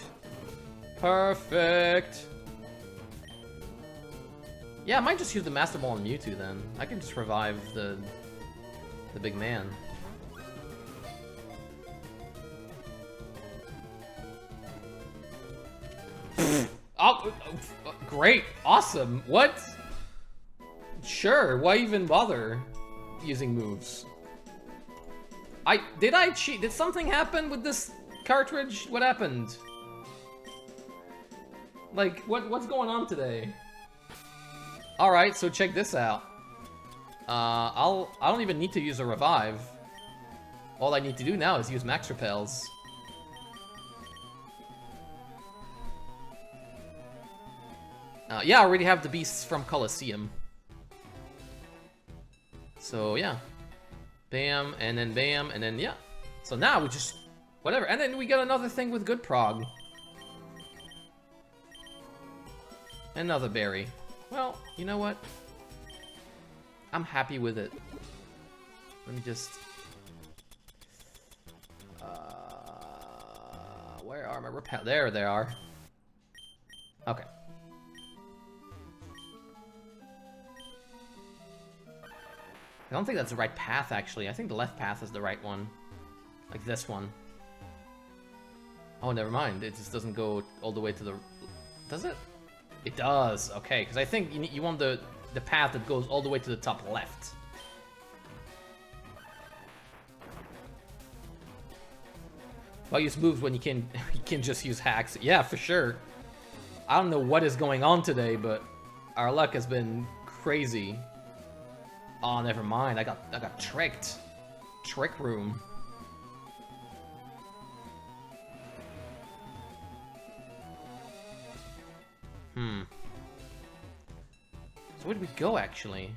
Perfect. Yeah, I might just use the Master Ball on Mewtwo then. I can just revive the big man. Oh, great, awesome. What? Sure, why even bother using moves? Did I cheat? Did something happen with this cartridge? What happened? Like, what's going on today? All right, so check this out. I don't even need to use a revive. All I need to do now is use max repels. Yeah, I already have the beasts from Colosseum. So yeah, bam, and then yeah. So now we just whatever, and then we got another thing with good prog. Another berry. Well, you know what? I'm happy with it. Let me just... where are my repel? There they are. Okay. I don't think that's the right path, actually. I think the left path is the right one. Like this one. Oh, never mind. It just doesn't go all the way to the... Does it? It does. Okay, because I think you want the path that goes all the way to the top left. Why use moves when you can just use hacks? Yeah, for sure. I don't know what is going on today, but our luck has been crazy. Oh, never mind. I got tricked. Trick room. So where did we go actually?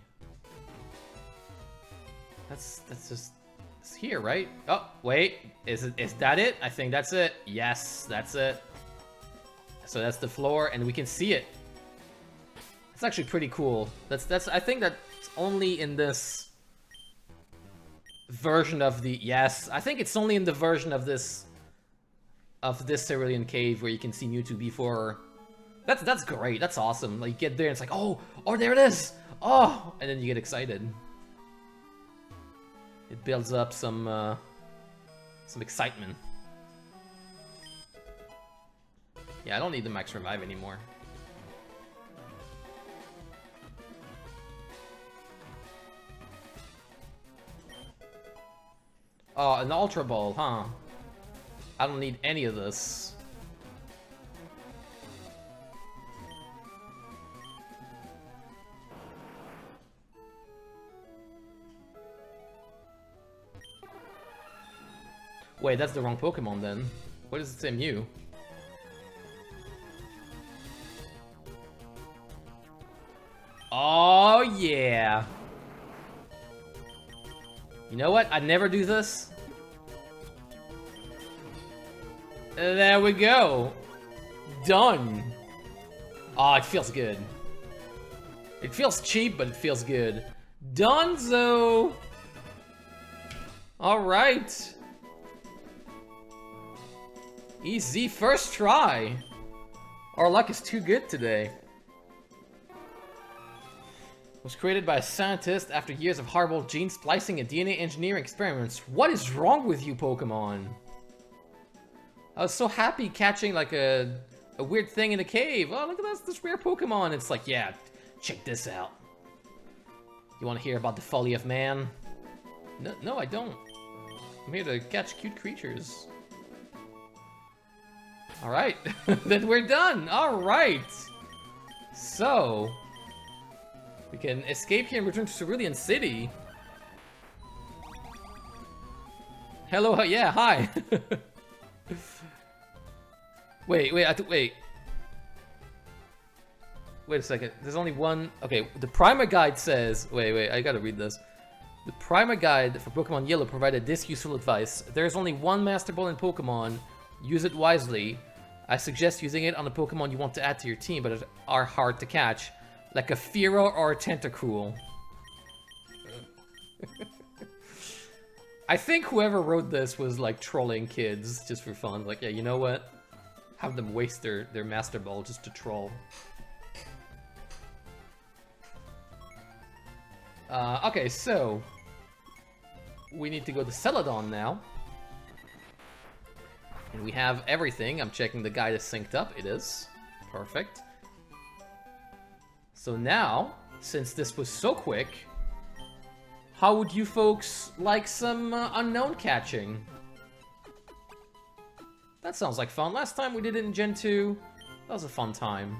That's just it's here, right? Oh, wait. Is that it? I think that's it. Yes, that's it. So that's the floor and we can see it. It's actually pretty cool. I think that's only in this version of the I think it's only in the version of this Cerulean Cave where you can see Mewtwo before. That's great. That's awesome. Like, you get there and it's like, oh, there it is. Oh, and then you get excited. It builds up some excitement. Yeah, I don't need the max revive anymore. Oh, an Ultra Ball, huh? I don't need any of this. Wait, that's the wrong Pokemon then. What does it say, Mew? Oh, yeah. You know what? I never do this. There we go. Done. Oh, it feels good. It feels cheap, but it feels good. Dunzo! Alright. Easy first try. Our luck is too good today. Was created by a scientist after years of horrible gene splicing and DNA engineering experiments. What is wrong with you, Pokemon? I was so happy catching like a weird thing in a cave. Oh, look at this rare Pokemon. It's like, yeah, check this out. You want to hear about the folly of man? No, I don't. I'm here to catch cute creatures. Alright, then we're done. Alright. So, we can escape here and return to Cerulean City. Hello, yeah, hi. Wait, wait a second. There's only one. Okay, the Primer Guide says. Wait, I gotta read this. The Primer Guide for Pokemon Yellow provided this useful advice. There is only one Master Ball in Pokemon. Use it wisely. I suggest using it on the Pokemon you want to add to your team, but are hard to catch, like a Fearow or a Tentacruel. I think whoever wrote this was like trolling kids just for fun. Like, yeah, you know what? Have them waste their Master Ball just to troll. Okay, so we need to go to Celadon now. And we have everything. I'm checking the guide is synced up. It is. Perfect. So now, since this was so quick, how would you folks like some unknown catching? That sounds like fun. Last time we did it in Gen 2. That was a fun time.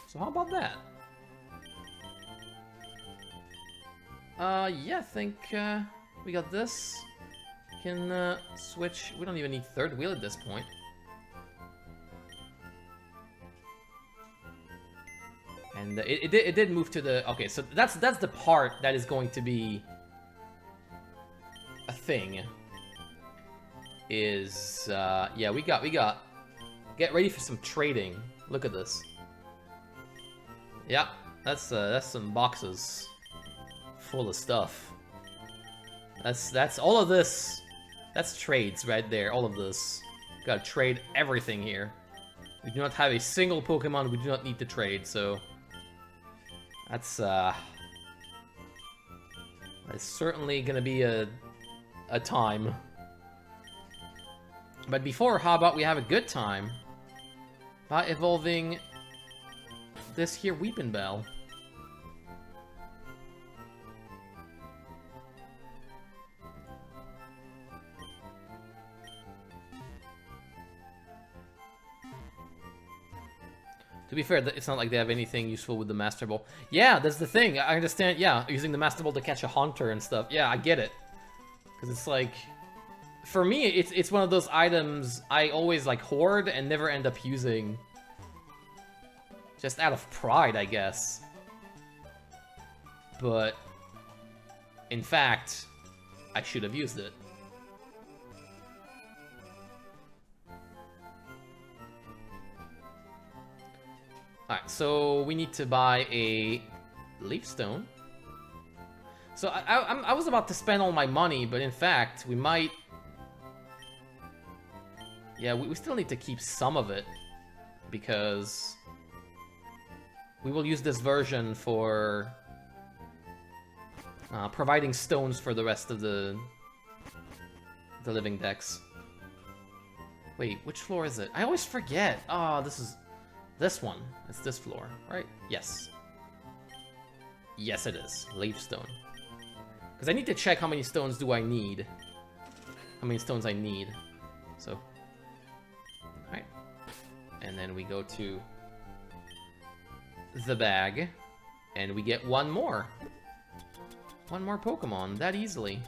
So how about that? Yeah, I think we got this. Can switch. We don't even need third wheel at this point. And it did move to the. Okay, so that's the part that is going to be a thing. Is yeah, we got. Get ready for some trading. Look at this. Yeah, that's some boxes full of stuff. That's all of this. That's trades right there. All of this. Gotta trade everything here. We do not have a single Pokemon we do not need to trade, so that's certainly gonna be a time. But before, how about we have a good time by evolving this here Weeping Bell. To be fair, it's not like they have anything useful with the Master Ball. Yeah, that's the thing. I understand, yeah, using the Master Ball to catch a Haunter and stuff. Yeah, I get it. Because it's like... For me, it's one of those items I always, like, hoard and never end up using. Just out of pride, I guess. But... in fact, I should have used it. Alright, so we need to buy a leaf stone. So I was about to spend all my money, but in fact, we might... Yeah, we still need to keep some of it, because we will use this version for providing stones for the rest of the living decks. Wait, which floor is it? I always forget. Oh, this is... this one. It's this floor, right? Yes. Yes, it is. Leaf stone. Because I need to check how many stones do I need. How many stones I need. So. Alright. And then we go to the bag. And we get one more. One more Pokemon. That easily.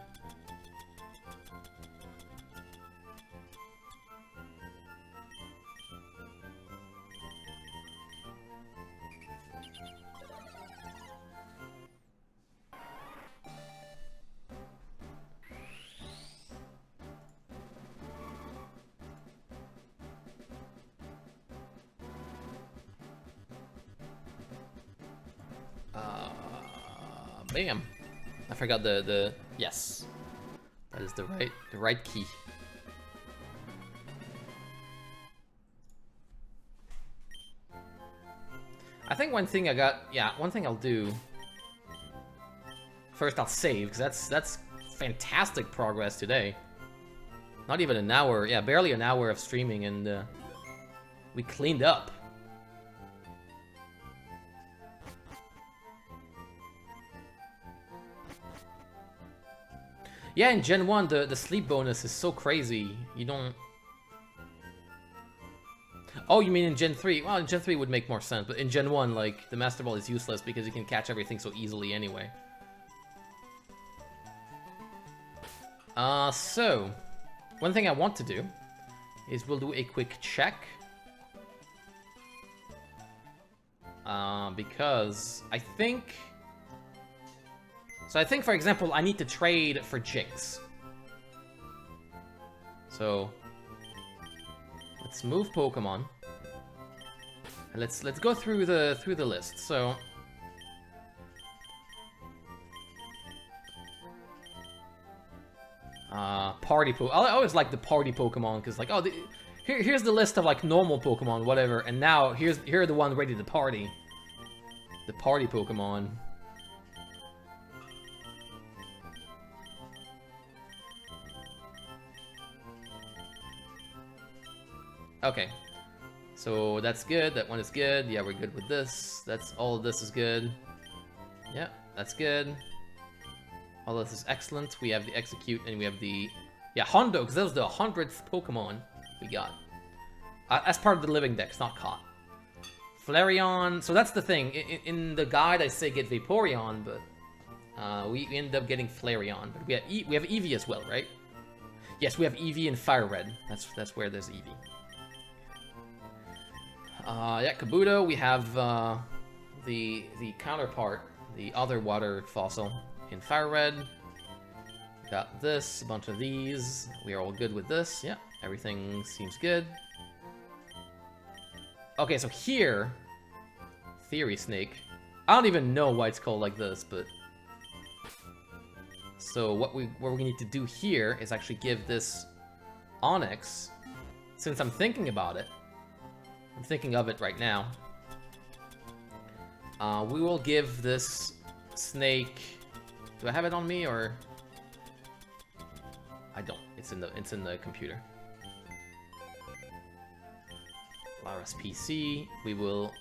Bam. I forgot the yes. That is the right key. I think one thing one thing I'll do. First I'll save, because that's fantastic progress today. Not even an hour, yeah, barely an hour of streaming, and we cleaned up. Yeah, in Gen 1, the sleep bonus is so crazy. You don't... Oh, you mean in Gen 3? Well, in Gen 3 would make more sense, but in Gen 1, like, the Master Ball is useless because you can catch everything so easily anyway. So... one thing I want to do is we'll do a quick check. Because I think... So I think, for example, I need to trade for Jinx. So let's move Pokemon. And let's go through the list. So party I always like the party Pokemon, because like, oh, here's the list of like normal Pokemon, whatever, and now here are the ones ready to party. The party Pokemon. Okay, so that's good. That one is good. Yeah, we're good with this. That's all of this is good. Yeah, that's good. All of this is excellent. We have the Execute, and we have the... Yeah, Hondo, because that was the 100th Pokemon we got. As part of the living deck, it's not caught. Flareon, so that's the thing. In the guide, I say get Vaporeon, but we end up getting Flareon. But we have Eevee as well, right? Yes, we have Eevee and Fire Red. That's where there's Eevee. Yeah, Kabuto, we have the counterpart, the other water fossil in Fire Red. Got this, a bunch of these. We are all good with this. Yeah, everything seems good. Okay, so here, Theory Snake. I don't even know why it's called like this, but... So what we need to do here is actually give this Onyx, since I'm thinking about it, I'm thinking of it right now. We will give this snake... Do I have it on me, or... I don't. It's in the computer. Lara's PC. We will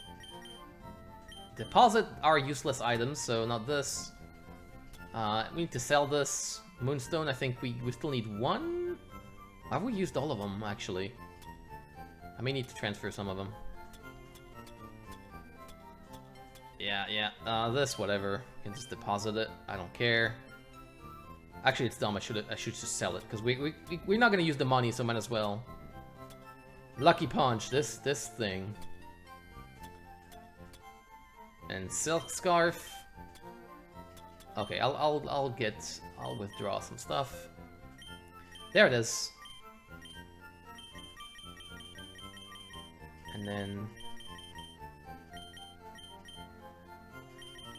deposit our useless items, so not this. We need to sell this. Moonstone, I think we still need one? Have we used all of them, actually? I may need to transfer some of them. Yeah. This, whatever. You can just deposit it. I don't care. Actually, it's dumb. I should just sell it, because we're not gonna use the money, so might as well. Lucky Punch, this thing. And Silk Scarf. Okay, I'll withdraw some stuff. There it is. And then...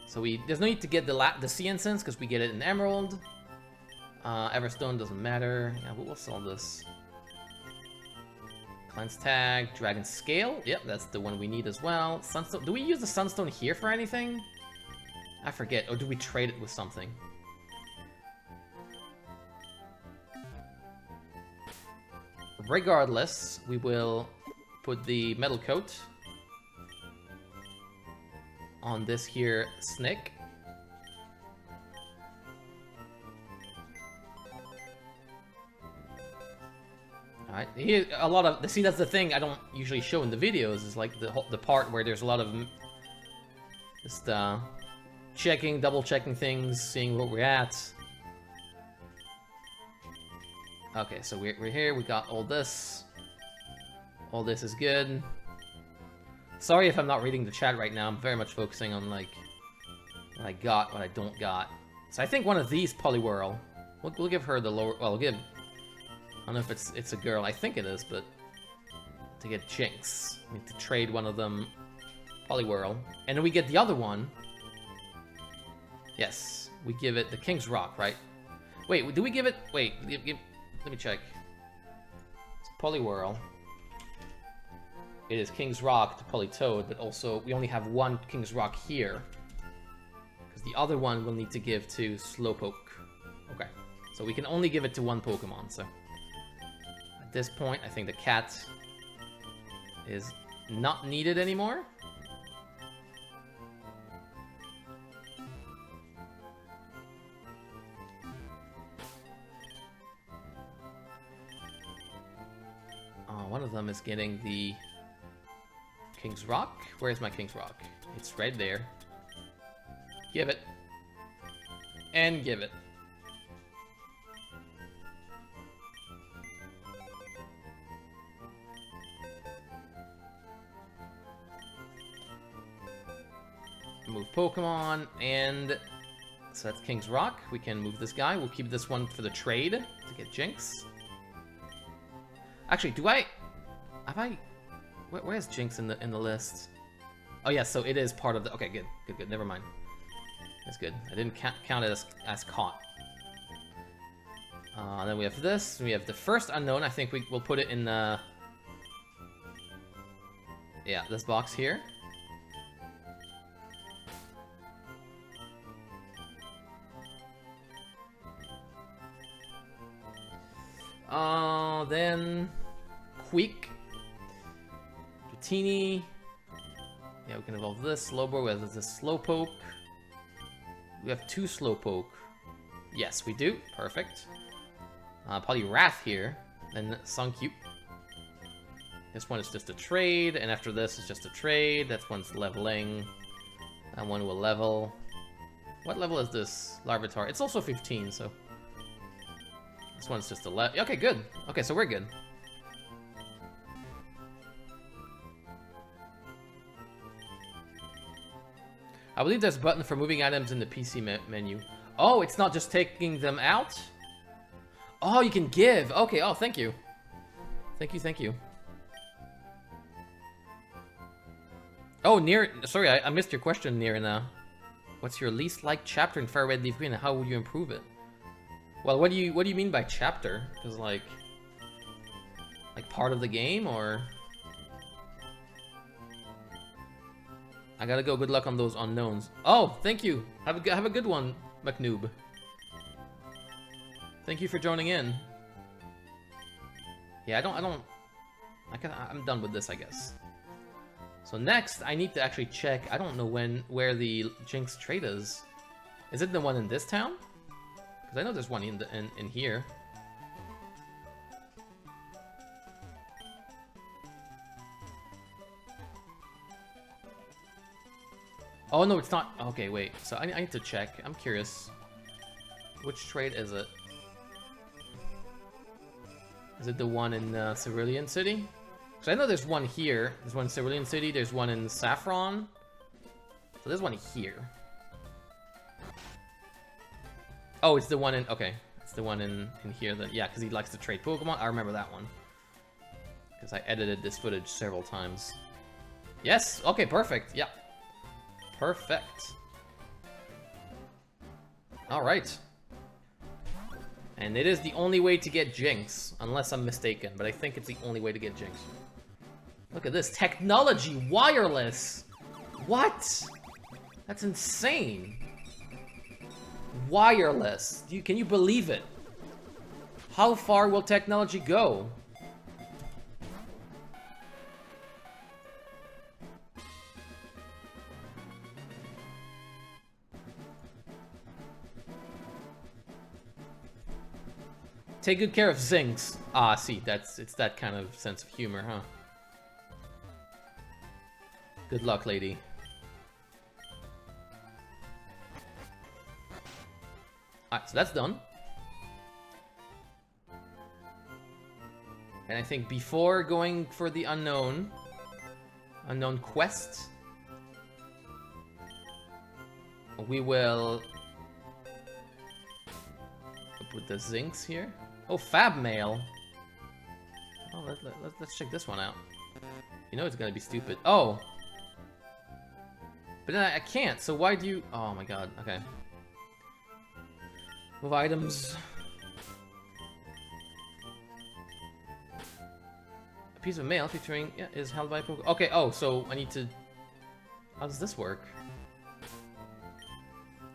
So there's no need to get the Sea Incense, because we get it in Emerald. Everstone doesn't matter. Yeah, we'll sell this. Cleanse Tag, Dragon Scale. Yep, that's the one we need as well. Sunstone. Do we use the Sunstone here for anything? I forget. Or do we trade it with something? Regardless, we will put the Metal Coat on this here Snick. Alright, here a lot of see, that's the thing I don't usually show in the videos, is like the part where there's a lot of just checking, double checking things, seeing where we're at. Okay, so we're here, we got all this. All this is good. Sorry if I'm not reading the chat right now, I'm very much focusing on like what I got, what I don't got. So I think one of these Poliwhirl. We'll give her the lower, well, we'll give, I don't know if it's a girl, I think it is, but to get Jinx, we need to trade one of them Poliwhirl. And then we get the other one. Yes, we give it the King's Rock, right? Wait, do we give it, wait, let me check. It's Poliwhirl. It is King's Rock to Politoed, but also we only have one King's Rock here. Because the other one we'll need to give to Slowpoke. Okay, so we can only give it to one Pokemon, so... At this point, I think the cat is not needed anymore. One of them is getting the King's Rock. Where's my King's Rock? It's right there. Give it. And give it. Move Pokemon, and so that's King's Rock. We can move this guy. We'll keep this one for the trade to get Jinx. Actually, where's Jinx in the list? Oh yeah, so it is part of the, okay, good, never mind. That's good. I didn't count it as caught. Then we have this, we have the first unknown. I think we'll put it in yeah, this box here. Then Queek, Dratini. Yeah, we can evolve this. Slowbro, we have this Slowpoke. We have two Slowpoke. Yes, we do. Perfect. Probably Wrath here. Then Sunkube. This one is just a trade, and after this is just a trade. That one's leveling. That one will level. What level is this Larvitar? It's also 15, so... This one's just a okay, good. Okay, so we're good. I believe there's a button for moving items in the PC menu. Oh, it's not just taking them out? Oh, you can give. Okay, oh, thank you. Thank you. Oh, sorry, I missed your question, Nirina. What's your least liked chapter in Fire Red Leaf Green, and how would you improve it? Well, what do you mean by chapter? Because like part of the game, or I gotta go. Good luck on those unknowns. Oh, thank you. Have a good one, McNoob. Thank you for joining in. Yeah, I'm done with this, I guess. So next, I need to actually check. I don't know where the Jinx trade is. Is it the one in this town? I know there's one in here. Oh, no, it's not. Okay, wait. So I need to check. I'm curious. Which trade is it? Is it the one in Cerulean City? So I know there's one here. There's one in Cerulean City. There's one in Saffron. So there's one here. Oh, it's the one in... Okay. It's the one in here. That, yeah, because he likes to trade Pokemon. I remember that one. Because I edited this footage several times. Yes! Okay, perfect. Yeah. Perfect. Alright. And it is the only way to get Jinx, unless I'm mistaken, but I think it's the only way to get Jinx. Look at this. Technology! Wireless! What? That's insane. Wireless. Can you believe it? How far will technology go? Take good care of Zinx. Ah, see, it's that kind of sense of humor, huh? Good luck, lady. Alright, so that's done. And I think before going for the unknown quest, we will put the Zinx here. Oh, Fab Mail. Oh, let's check this one out. You know it's gonna be stupid. Oh! But then I can't, so why do you... Oh my god, okay. Move items. A piece of mail featuring... Yeah, is held by Pokemon. Okay, oh, so I need to... How does this work?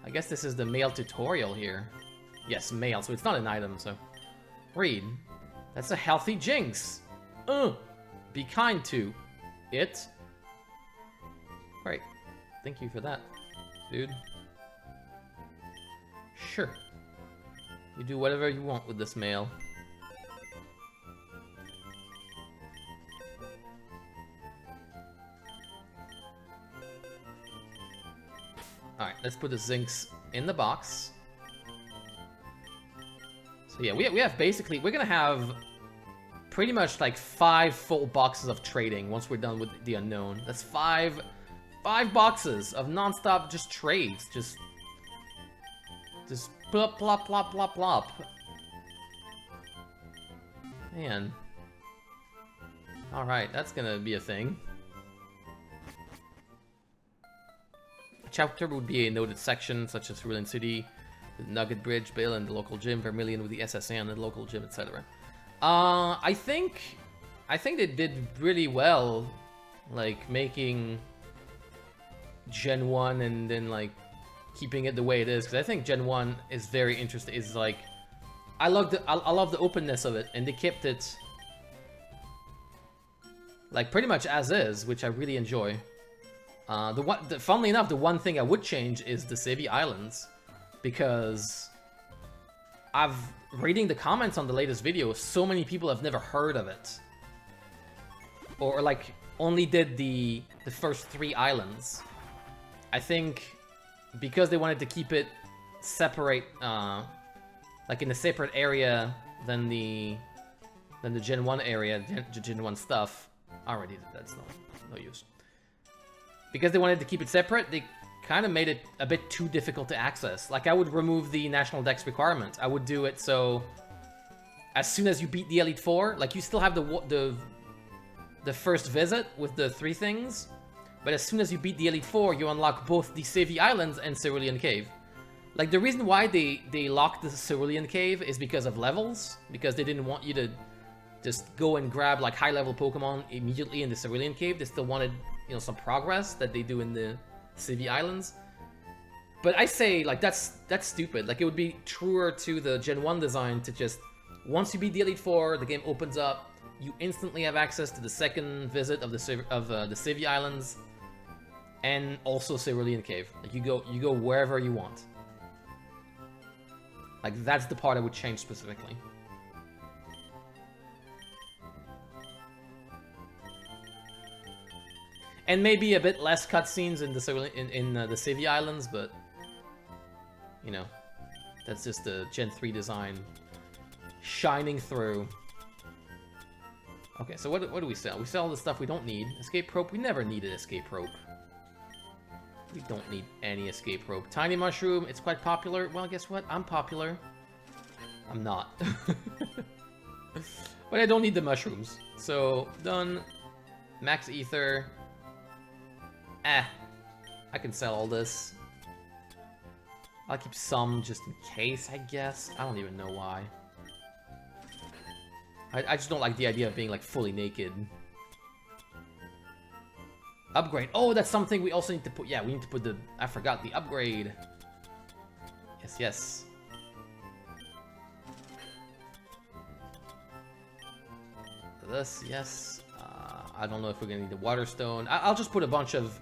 I guess this is the mail tutorial here. Yes, mail, so it's not an item, so... Read. That's a healthy Jinx. Be kind to it. Great. Thank you for that, dude. Sure. You do whatever you want with this mail. Alright, let's put the Zinx in the box. So yeah, we have basically, we're gonna have pretty much like 5 full boxes of trading once we're done with the unknown. That's 5 boxes of non-stop just trades. Just plop, plop, plop, plop, plop. Man. Alright, that's gonna be a thing. A chapter would be a noted section, such as Cerulean City, the Nugget Bridge, Bale and the local gym, Vermilion with the SSN and the local gym, etc. I think they did really well, like, making Gen 1 and then, like, keeping it the way it is, because I think Gen 1 is very interesting. Is like, I love the openness of it, and they kept it like pretty much as is, which I really enjoy. Funnily enough, the one thing I would change is the Sevi Islands, because I've reading the comments on the latest video, so many people have never heard of it, or like only did the first 3 islands. I think because they wanted to keep it separate, like in a separate area than the Gen 1 area, Gen 1 stuff. Already, that's no use. Because they wanted to keep it separate, they kind of made it a bit too difficult to access. Like, I would remove the National Dex requirement. I would do it so as soon as you beat the Elite Four, like, you still have the first visit with the 3 things, but as soon as you beat the Elite Four, you unlock both the Sevi Islands and Cerulean Cave. Like, the reason why they locked the Cerulean Cave is because of levels, because they didn't want you to just go and grab, like, high-level Pokemon immediately in the Cerulean Cave. They still wanted, you know, some progress that they do in the Sevi Islands. But I say, like, that's stupid. Like, it would be truer to the Gen 1 design to just, once you beat the Elite Four, the game opens up, you instantly have access to the second visit of the Sevi Islands, and also Cerulean Cave. Like, you go wherever you want. Like, that's the part I would change specifically. And maybe a bit less cutscenes in the Civvy Islands, but you know, that's just the Gen 3 design shining through. Okay, so what do we sell? We sell the stuff we don't need. Escape rope, we never needed escape rope. We don't need any escape rope. Tiny mushroom, it's quite popular. Well, guess what? I'm popular. I'm not. But I don't need the mushrooms. So, done. Max ether. I can sell all this. I'll keep some just in case, I guess. I don't even know why. I just don't like the idea of being, like, fully naked. Upgrade. Oh, that's something we also need to put. Yeah, we need to put the... I forgot the upgrade. Yes, yes. This, yes. I don't know if we're gonna need the water stone. I'll just put a bunch of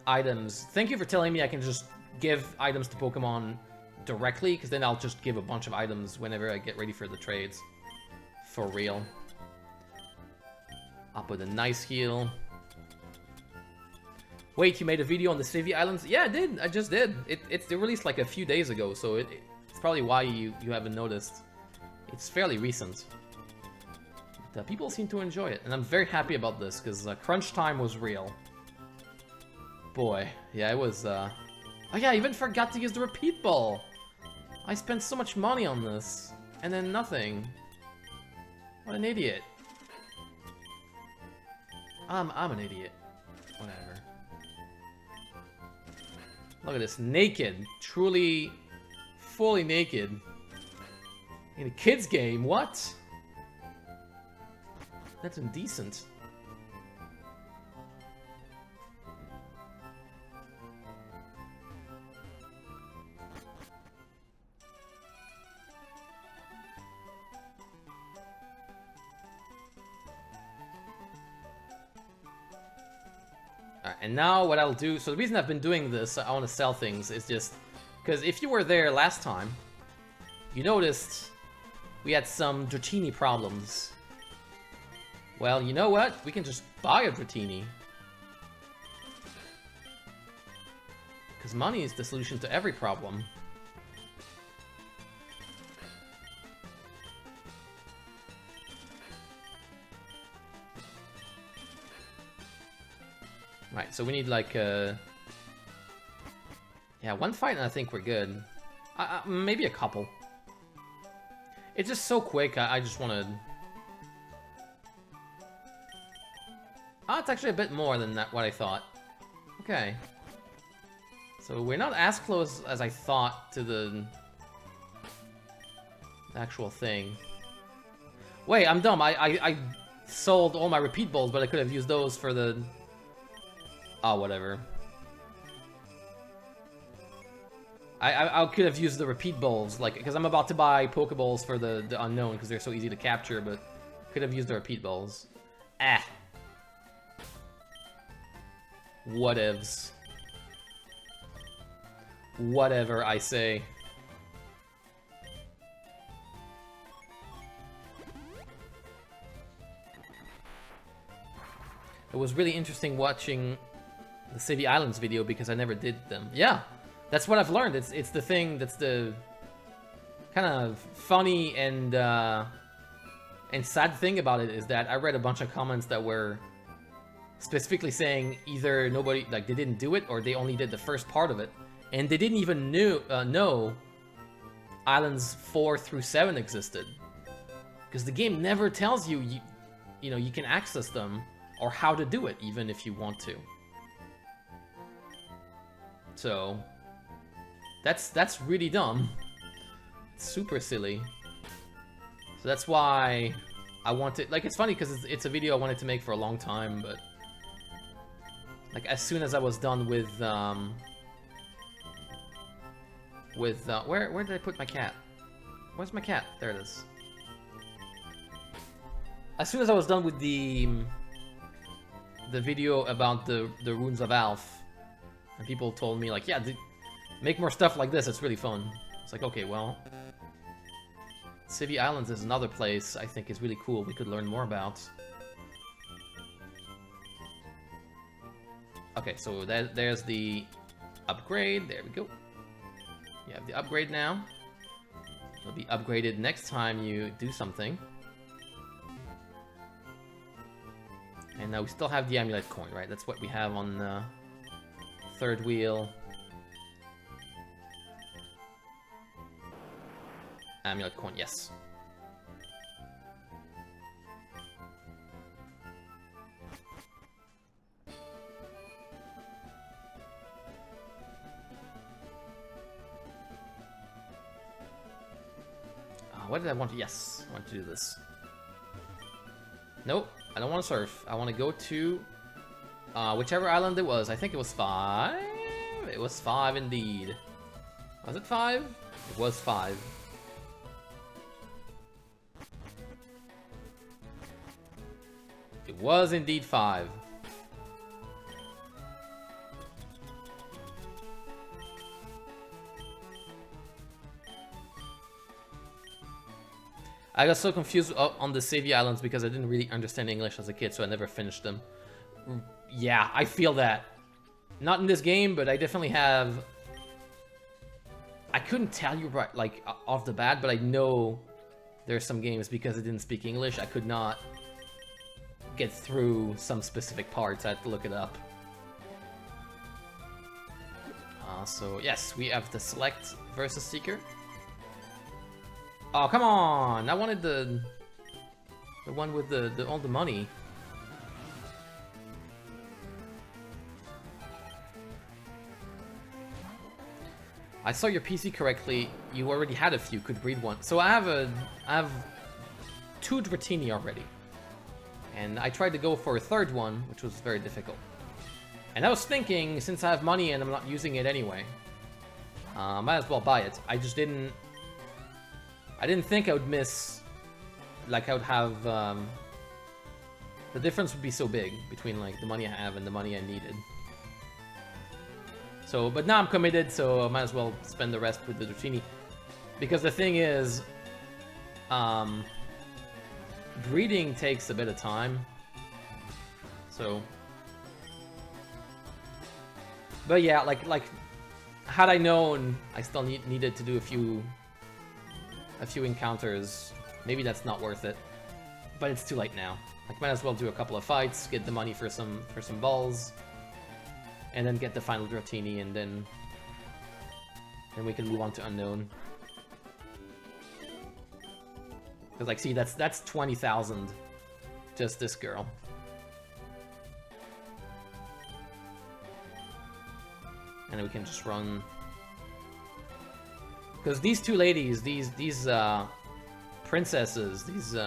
items. Thank you for telling me I can just give items to Pokemon directly, because then I'll just give a bunch of items whenever I get ready for the trades. For real. I'll put a nice heal. Wait, you made a video on the Civvy Islands? Yeah, I did. I just did. It's released like a few days ago, so it's probably why you haven't noticed. It's fairly recent. But, people seem to enjoy it, and I'm very happy about this, because crunch time was real. Boy, yeah, it was, Oh yeah, I even forgot to use the repeat ball! I spent so much money on this, and then nothing. What an idiot. I'm an idiot. Whatever. Look at this, naked. Truly, fully naked. In a kid's game, what? That's indecent. Alright, and now what I'll do, so the reason I've been doing this, I want to sell things, is just, because if you were there last time, you noticed we had some Dratini problems. Well, you know what? We can just buy a Dratini. Because money is the solution to every problem. Right, so we need like yeah, one fight and I think we're good. Maybe a couple. It's just so quick, I just want to... Oh, it's actually a bit more than that, what I thought. Okay. So we're not as close as I thought to the actual thing. Wait, I'm dumb. I sold all my repeat balls, but I could have used those for the... Oh, whatever. I could have used the repeat balls, like, because I'm about to buy Pokeballs for the unknown, because they're so easy to capture, but could have used the repeat balls. Ah. Whatevs. Whatever, I say. It was really interesting watching the Civvy Islands video because I never did them. Yeah, that's what I've learned. It's the thing that's the kind of funny and sad thing about it is that I read a bunch of comments that were specifically saying either nobody, like, they didn't do it or they only did the first part of it, and they didn't even know Islands 4 through 7 existed, because the game never tells you, you know, you can access them or how to do it, even if you want to. So that's really dumb. It's super silly. So that's why I wanted, like, it's funny because it's a video I wanted to make for a long time, but like as soon as I was done with where did I put my cat? Where's my cat? There it is. As soon as I was done with the video about the Runes of Alph, and people told me like, yeah, make more stuff like this, it's really fun. It's like, okay, well, Civvy Islands is another place I think is really cool we could learn more about. Okay, so there's the upgrade. There we go. You have the upgrade now. It'll be upgraded next time you do something. And now we still have the amulet coin, right? That's what we have on the third wheel. Amulet coin, yes. What did I want to... Yes, I want to do this. Nope, I don't want to surf. I want to go to whichever island it was. I think it was 5. It was 5 indeed. Was it 5? It was 5. It was indeed 5. I got so confused on the Savvy Islands because I didn't really understand English as a kid, so I never finished them. Yeah, I feel that. Not in this game, but I definitely have... I couldn't tell you right, like, off the bat, but I know there's some games because I didn't speak English. I could not get through some specific parts. I had to look it up. So, yes, we have the Select versus Seeker. Oh, come on! I wanted the one with all the money. I saw your PC correctly. You already had a few. Could breed one. So I have 2 Dratini already, and I tried to go for a third one, which was very difficult. And I was thinking, since I have money and I'm not using it anyway, might as well buy it. I just didn't. I didn't think I would miss, like I would have, the difference would be so big between like the money I have and the money I needed. So, but now I'm committed, so I might as well spend the rest with the Dratini. Because the thing is, breeding takes a bit of time. So, but yeah, like had I known I still needed to do a few encounters, maybe that's not worth it, but it's too late now. Like, might as well do a couple of fights, get the money for some balls, and then get the final Dratini, and then we can move on to Unknown. Because, like, see, that's 20,000, just this girl. And then we can just run. Because these two ladies, these princesses, these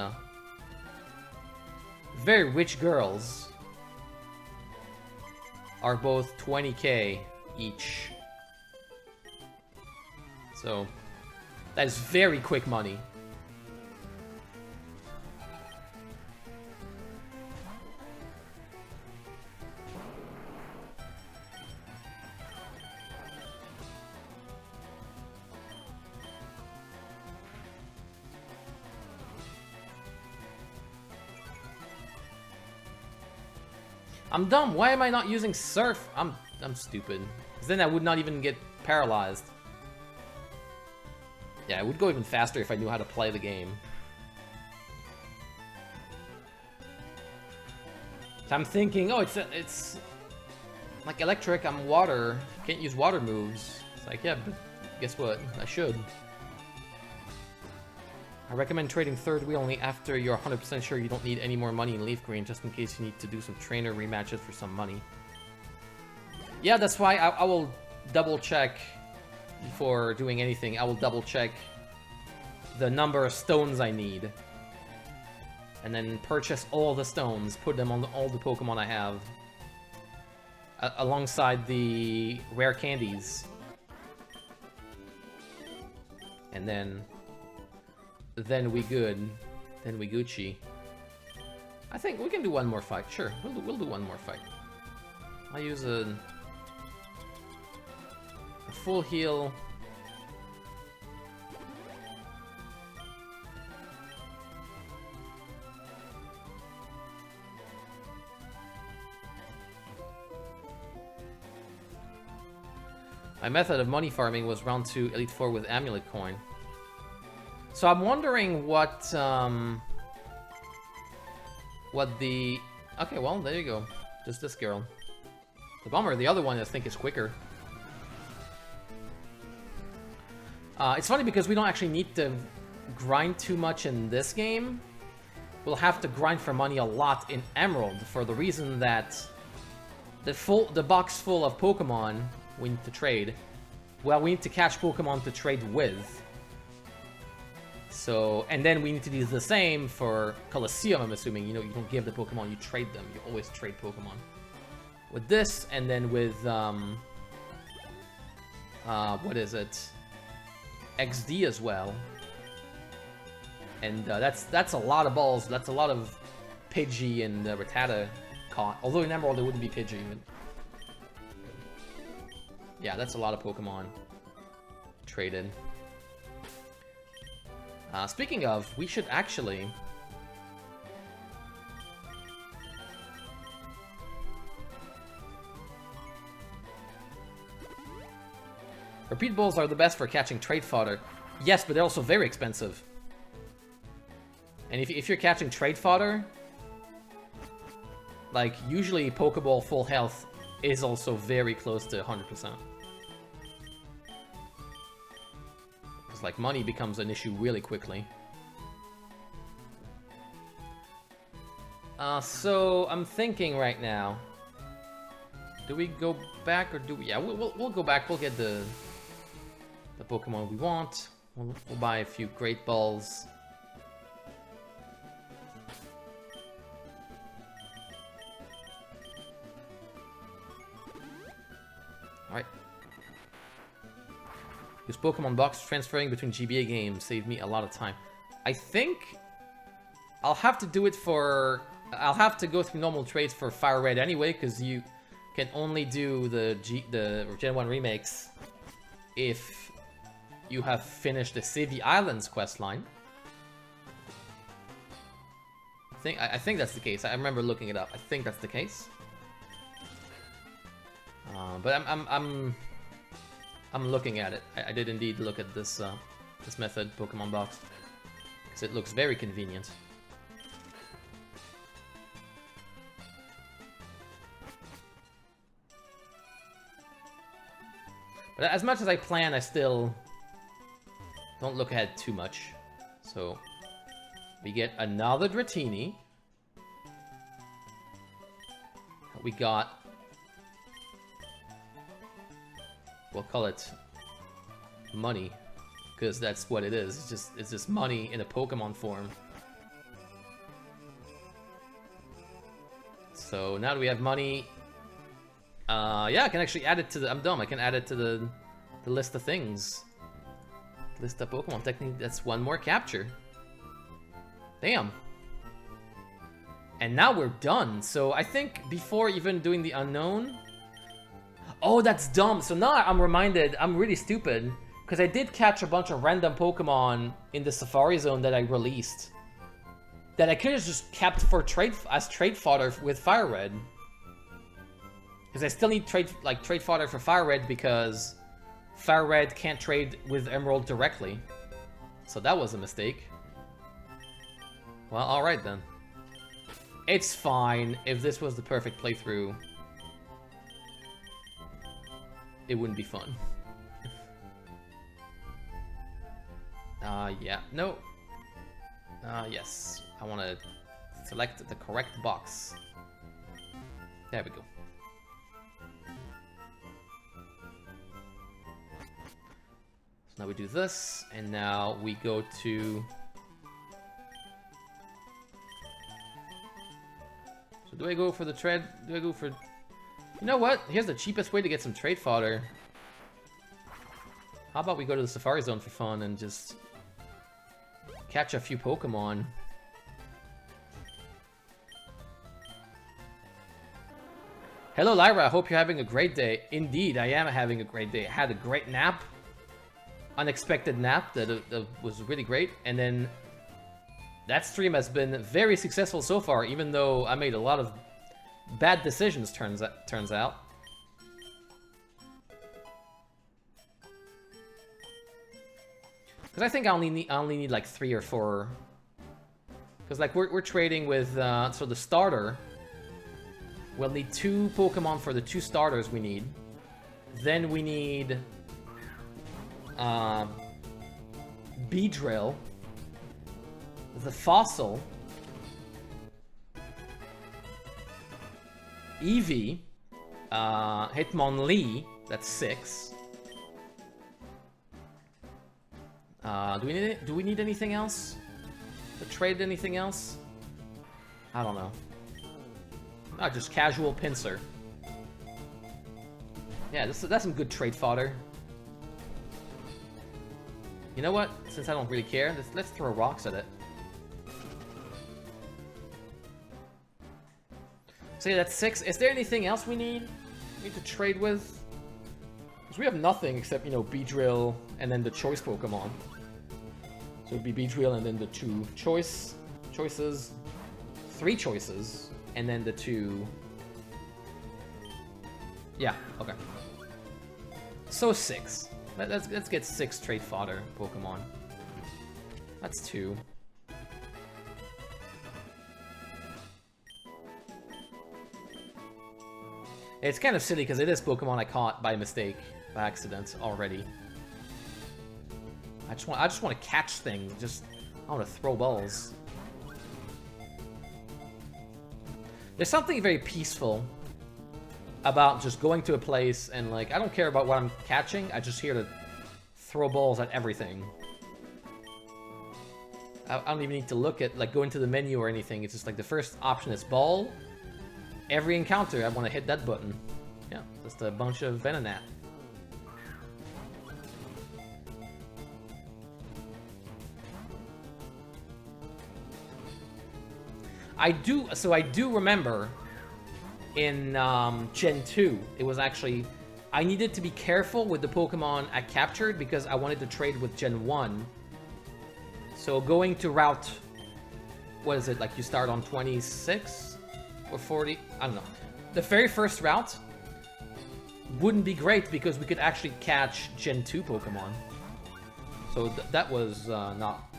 very rich girls are both 20k each. So that is very quick money. I'm dumb. Why am I not using Surf? I'm stupid. Because then I would not even get paralyzed. Yeah, it would go even faster if I knew how to play the game. So I'm thinking, oh, it's like electric. I'm water. Can't use water moves. It's like, yeah, but guess what? I should. I recommend trading third wheel only after you're 100% sure you don't need any more money in LeafGreen, just in case you need to do some trainer rematches for some money. Yeah, that's why I will double check before doing anything. I will double check the number of stones I need. And then purchase all the stones, put them on all the Pokemon I have. Alongside the rare candies. And then we good. Then we Gucci. I think we can do one more fight. Sure, we'll do one more fight. I'll use a full heal. My method of money farming was round 2, Elite 4 with Amulet Coin. So I'm wondering what the... Okay, well, there you go. Just this girl. The bummer, the other one I think is quicker. It's funny because we don't actually need to grind too much in this game. We'll have to grind for money a lot in Emerald for the reason that the box full of Pokemon we need to trade. Well, we need to catch Pokemon to trade with. So, and then we need to do the same for Colosseum, I'm assuming. You know, you don't give the Pokemon, you trade them. You always trade Pokemon. With this, and then with, what is it? XD as well. And that's a lot of balls. That's a lot of Pidgey and Rattata caught. Although in Emerald it wouldn't be Pidgey. But... yeah, that's a lot of Pokemon traded. Speaking of, we should actually... Repeat balls are the best for catching trade fodder. Yes, but they're also very expensive. And if you're catching trade fodder, like, usually Pokeball full health is also very close to 100%. Because, like, money becomes an issue really quickly. So, I'm thinking right now, do we go back or do we... yeah, we'll go back. We'll get the Pokemon we want. We'll buy a few Great Balls. Alright. Use Pokemon Box transferring between GBA games saved me a lot of time. I think I'll have to do it for... I'll have to go through normal trades for Fire Red anyway, because you can only do the Gen 1 remakes if you have finished the City Islands questline. I think that's the case. I remember looking it up. I think that's the case. But I'm looking at it. I did indeed look at this this method, Pokemon Box, because it looks very convenient. But as much as I plan, I still don't look ahead too much. So we get another Dratini. We got, we'll call it money, because that's what it is. It's just money in a Pokemon form. So now that we have money, yeah, I can actually add it to the... I'm dumb. I can add it to the list of things. List of Pokemon. Technically, that's one more capture. Damn. And now we're done. So I think before even doing the unknown... Oh, that's dumb. So now I'm reminded, I'm really stupid, because I did catch a bunch of random Pokemon in the Safari Zone that I released that I could have just kept for trade fodder with Fire Red. Because I still need trade fodder for Fire Red, because Fire Red can't trade with Emerald directly. So that was a mistake. Well, alright then. It's fine. If this was the perfect playthrough, it wouldn't be fun. Yeah. No. Yes. I want to select the correct box. There we go. So now we do this, and now we go to... So do I go for the trade? Do I go for... You know what? Here's the cheapest way to get some trade fodder. How about we go to the Safari Zone for fun and just catch a few Pokemon. Hello Lyra, I hope you're having a great day. Indeed, I am having a great day. I had a great nap. Unexpected nap that was really great. And then that stream has been very successful so far, even though I made a lot of bad decisions, turns out. Because I think I only need like 3 or 4. Because like we're trading with so the starter. We'll need 2 Pokemon for the 2 starters we need. Then we need Beedrill, the Fossil, Eevee, Hitmonlee, that's 6. Do we need anything else? To trade anything else? I don't know. Just casual Pinsir. Yeah, that's some good trade fodder. You know what? Since I don't really care, let's throw rocks at it. So yeah, that's 6. Is there anything else we need to trade with? Because we have nothing except, you know, Beedrill and then the choice Pokemon. So it'd be Beedrill and then the 2 choices, 3 choices, and then the 2... Yeah, okay. So 6. Let's get 6 trade fodder Pokemon. That's 2. It's kind of silly because it is Pokemon I caught by mistake, by accident already. I just want to catch things. I want to throw balls. There's something very peaceful about just going to a place and like I don't care about what I'm catching. I just here to throw balls at everything. I don't even need to look at like go into the menu or anything. It's just like the first option is ball. Every encounter, I want to hit that button. Yeah, just a bunch of Venonat. I do remember in Gen 2, it was actually... I needed to be careful with the Pokemon I captured because I wanted to trade with Gen 1. So going to route... What is it, like you start on 26? Or 40? I don't know. The very first route wouldn't be great because we could actually catch Gen 2 Pokemon. So that was not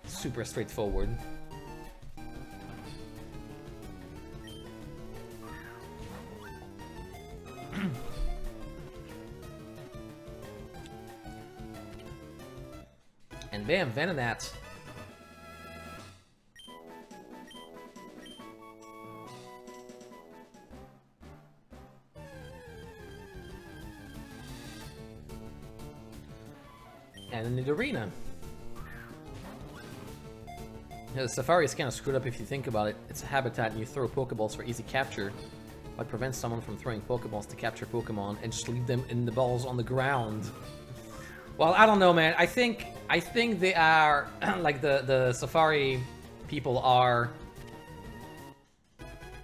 super straightforward. And bam, Venonat. And in the arena. Yeah, the Safari is kind of screwed up if you think about it. It's a habitat and you throw Pokeballs for easy capture. What prevents someone from throwing Pokeballs to capture Pokemon and just leave them in the balls on the ground? Well, I don't know, man. I think they are like the Safari people are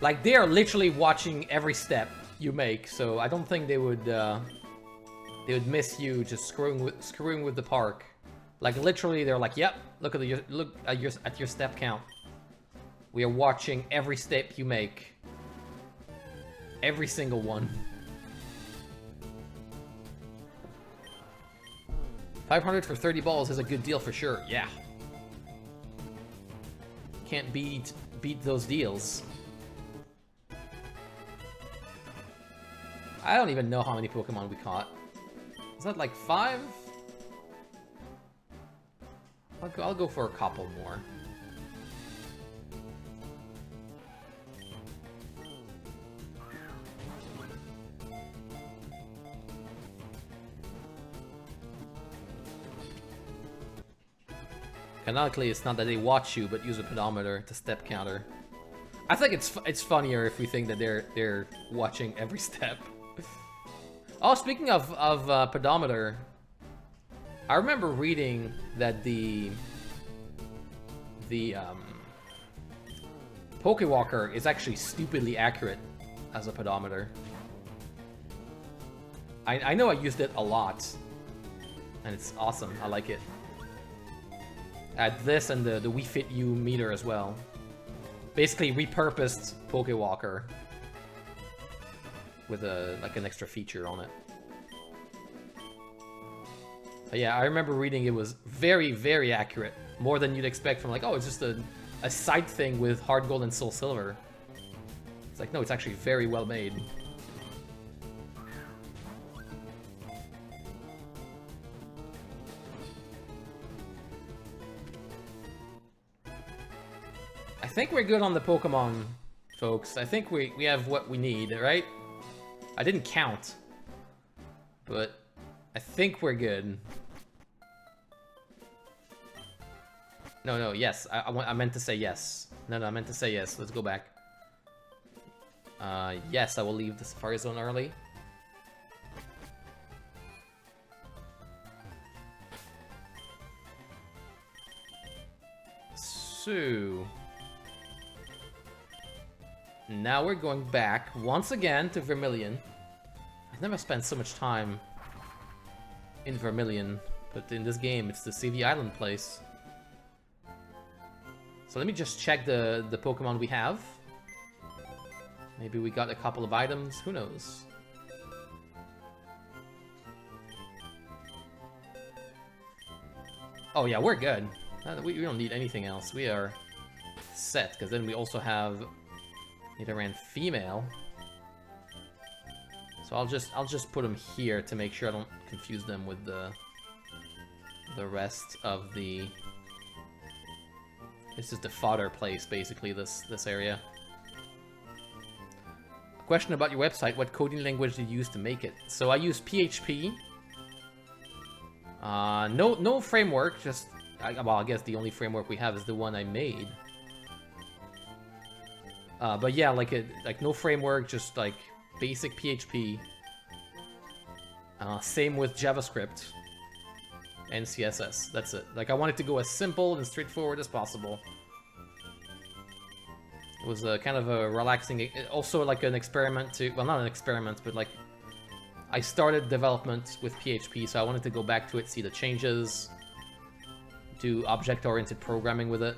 like they are literally watching every step you make. So I don't think they would miss you just screwing with the park. Like literally, they're like, "Yep, look at your step count. We are watching every step you make, every single one." 500 for 30 balls is a good deal for sure. Yeah. Can't beat those deals. I don't even know how many Pokemon we caught. Is that like 5? I'll go for a couple more. Canonically, it's not that they watch you, but use a pedometer to step counter. I think it's funnier if we think that they're watching every step. Oh, speaking of pedometer, I remember reading that the Pokewalker is actually stupidly accurate as a pedometer. I know I used it a lot, and it's awesome. I like it. Add this and the We Fit You meter as well. Basically repurposed Pokewalker with like an extra feature on it. But yeah, I remember reading it was very, very accurate. More than you'd expect from like, oh, it's just a side thing with hard gold and soul silver. It's like, no, it's actually very well made. I think we're good on the Pokemon, folks. I think we have what we need, right? I didn't count, but I think we're good. No, yes. I meant to say yes. No, I meant to say yes. Let's go back. Yes, I will leave the Safari Zone early. So... now we're going back, once again, to Vermilion. I've never spent so much time in Vermilion, but in this game, it's to see the island place. So let me just check the Pokemon we have. Maybe we got a couple of items, who knows? Oh yeah, we're good. We don't need anything else. We are set, because then we also have Nidoran female. So I'll just put them here to make sure I don't confuse them with the rest of the... This is the fodder place, basically, this area. A question about your website. What coding language did you use to make it? So I use PHP. No framework, just... well, I guess the only framework we have is the one I made. But yeah, like no framework, just like basic PHP. Same with JavaScript and CSS. That's it. Like I wanted to go as simple and straightforward as possible. It was kind of a relaxing, also like an experiment to, well, not an experiment, but like I started development with PHP, so I wanted to go back to it, see the changes, do object-oriented programming with it,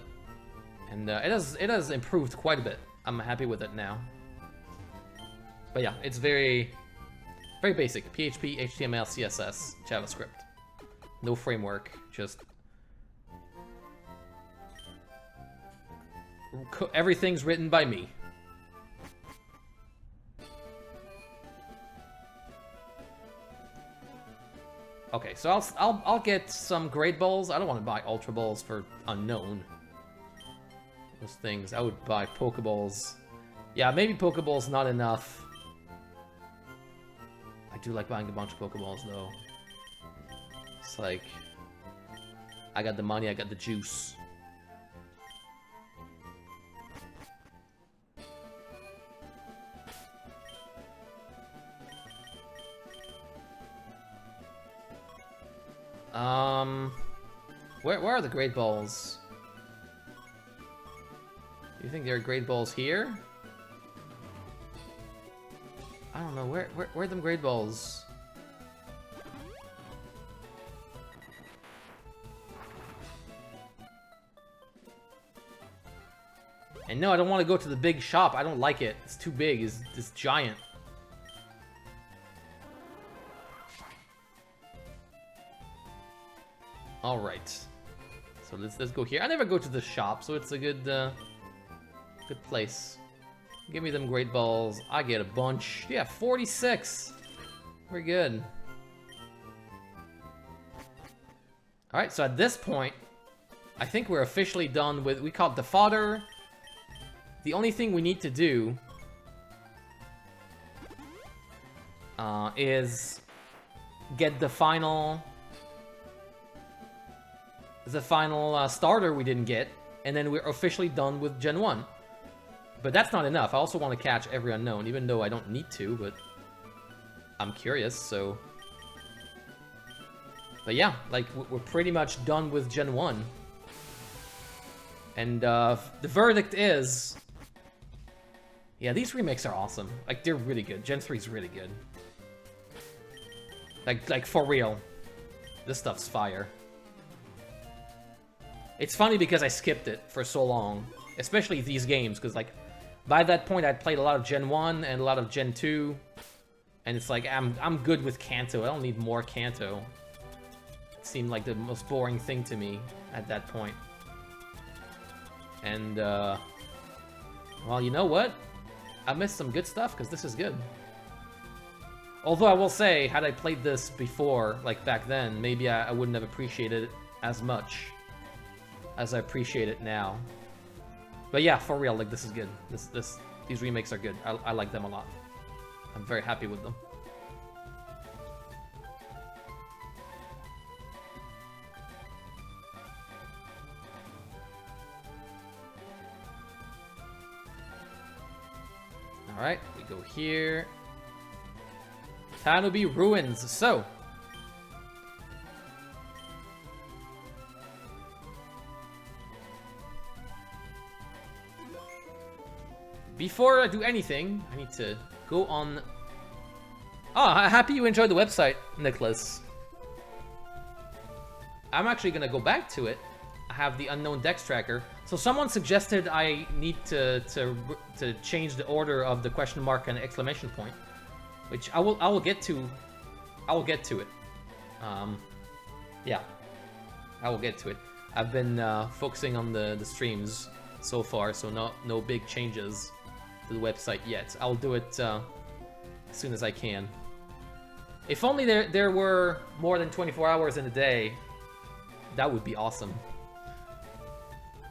and it has improved quite a bit. I'm happy with it now. But yeah, it's very basic. PHP, HTML, CSS, JavaScript. No framework, just... everything's written by me. Okay, so I'll get some Great Balls. I don't want to buy Ultra Balls for unknown. Those things. I would buy Pokeballs. Yeah, maybe Pokeballs not enough. I do like buying a bunch of Pokeballs though. It's like I got the money, I got the juice. Where are the Great Balls? Do you think there are Great Balls here? I don't know, where are them Great Balls? And no, I don't want to go to the big shop. I don't like it. It's too big. It's giant. All right. So let's go here. I never go to the shop, so it's a good good place. Give me them Great Balls. I get a bunch. Yeah, 46. We're good. All right. So at this point, I think we're officially done with. We caught the fodder. The only thing we need to do is get the final starter we didn't get, and then we're officially done with Gen 1. But that's not enough. I also want to catch every unknown, even though I don't need to, but I'm curious, so... But yeah, like, we're pretty much done with Gen 1. And the verdict is... Yeah, these remakes are awesome. Like, they're really good. Gen 3 is really good. Like, for real. This stuff's fire. It's funny because I skipped it for so long. Especially these games, because, like, by that point I'd played a lot of Gen 1 and a lot of Gen 2. And it's like, I'm good with Kanto. I don't need more Kanto. seemed like the most boring thing to me at that point. And, well, you know what? I missed some good stuff, because this is good. Although I will say, had I played this before, like back then, maybe I wouldn't have appreciated it as much as I appreciate it now. But yeah, for real, like, this is good. These remakes are good. I like them a lot. I'm very happy with them. Alright, we go here. Tanubi Ruins. So, before I do anything, I need to go on... Oh, happy you enjoyed the website, Nicholas. I'm actually gonna go back to it. I have the unknown dex tracker. So someone suggested I need to change the order of the question mark and exclamation point, which I will get to. I will get to it. Yeah, I will get to it. I've been focusing on the streams so far, so no big changes to the website yet. I'll do it as soon as I can. If only there were more than 24 hours in a day, that would be awesome.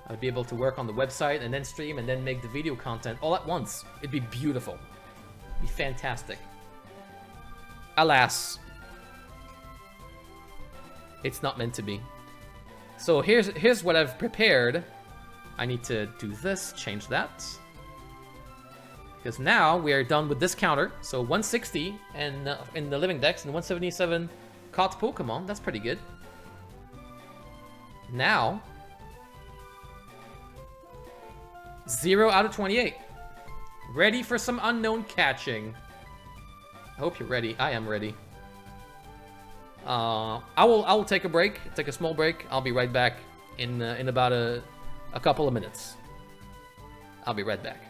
I'd be able to work on the website and then stream and then make the video content all at once. It'd be beautiful. It'd be fantastic. Alas, it's not meant to be. So here's what I've prepared. I need to do this, change that. Because now we are done with this counter. So 160 and in the living dex and 177 caught Pokemon. That's pretty good. Now, 0 out of 28. Ready for some unknown catching. I hope you're ready. I am ready. I will take a break. Take a small break. I'll be right back in about a couple of minutes. I'll be right back.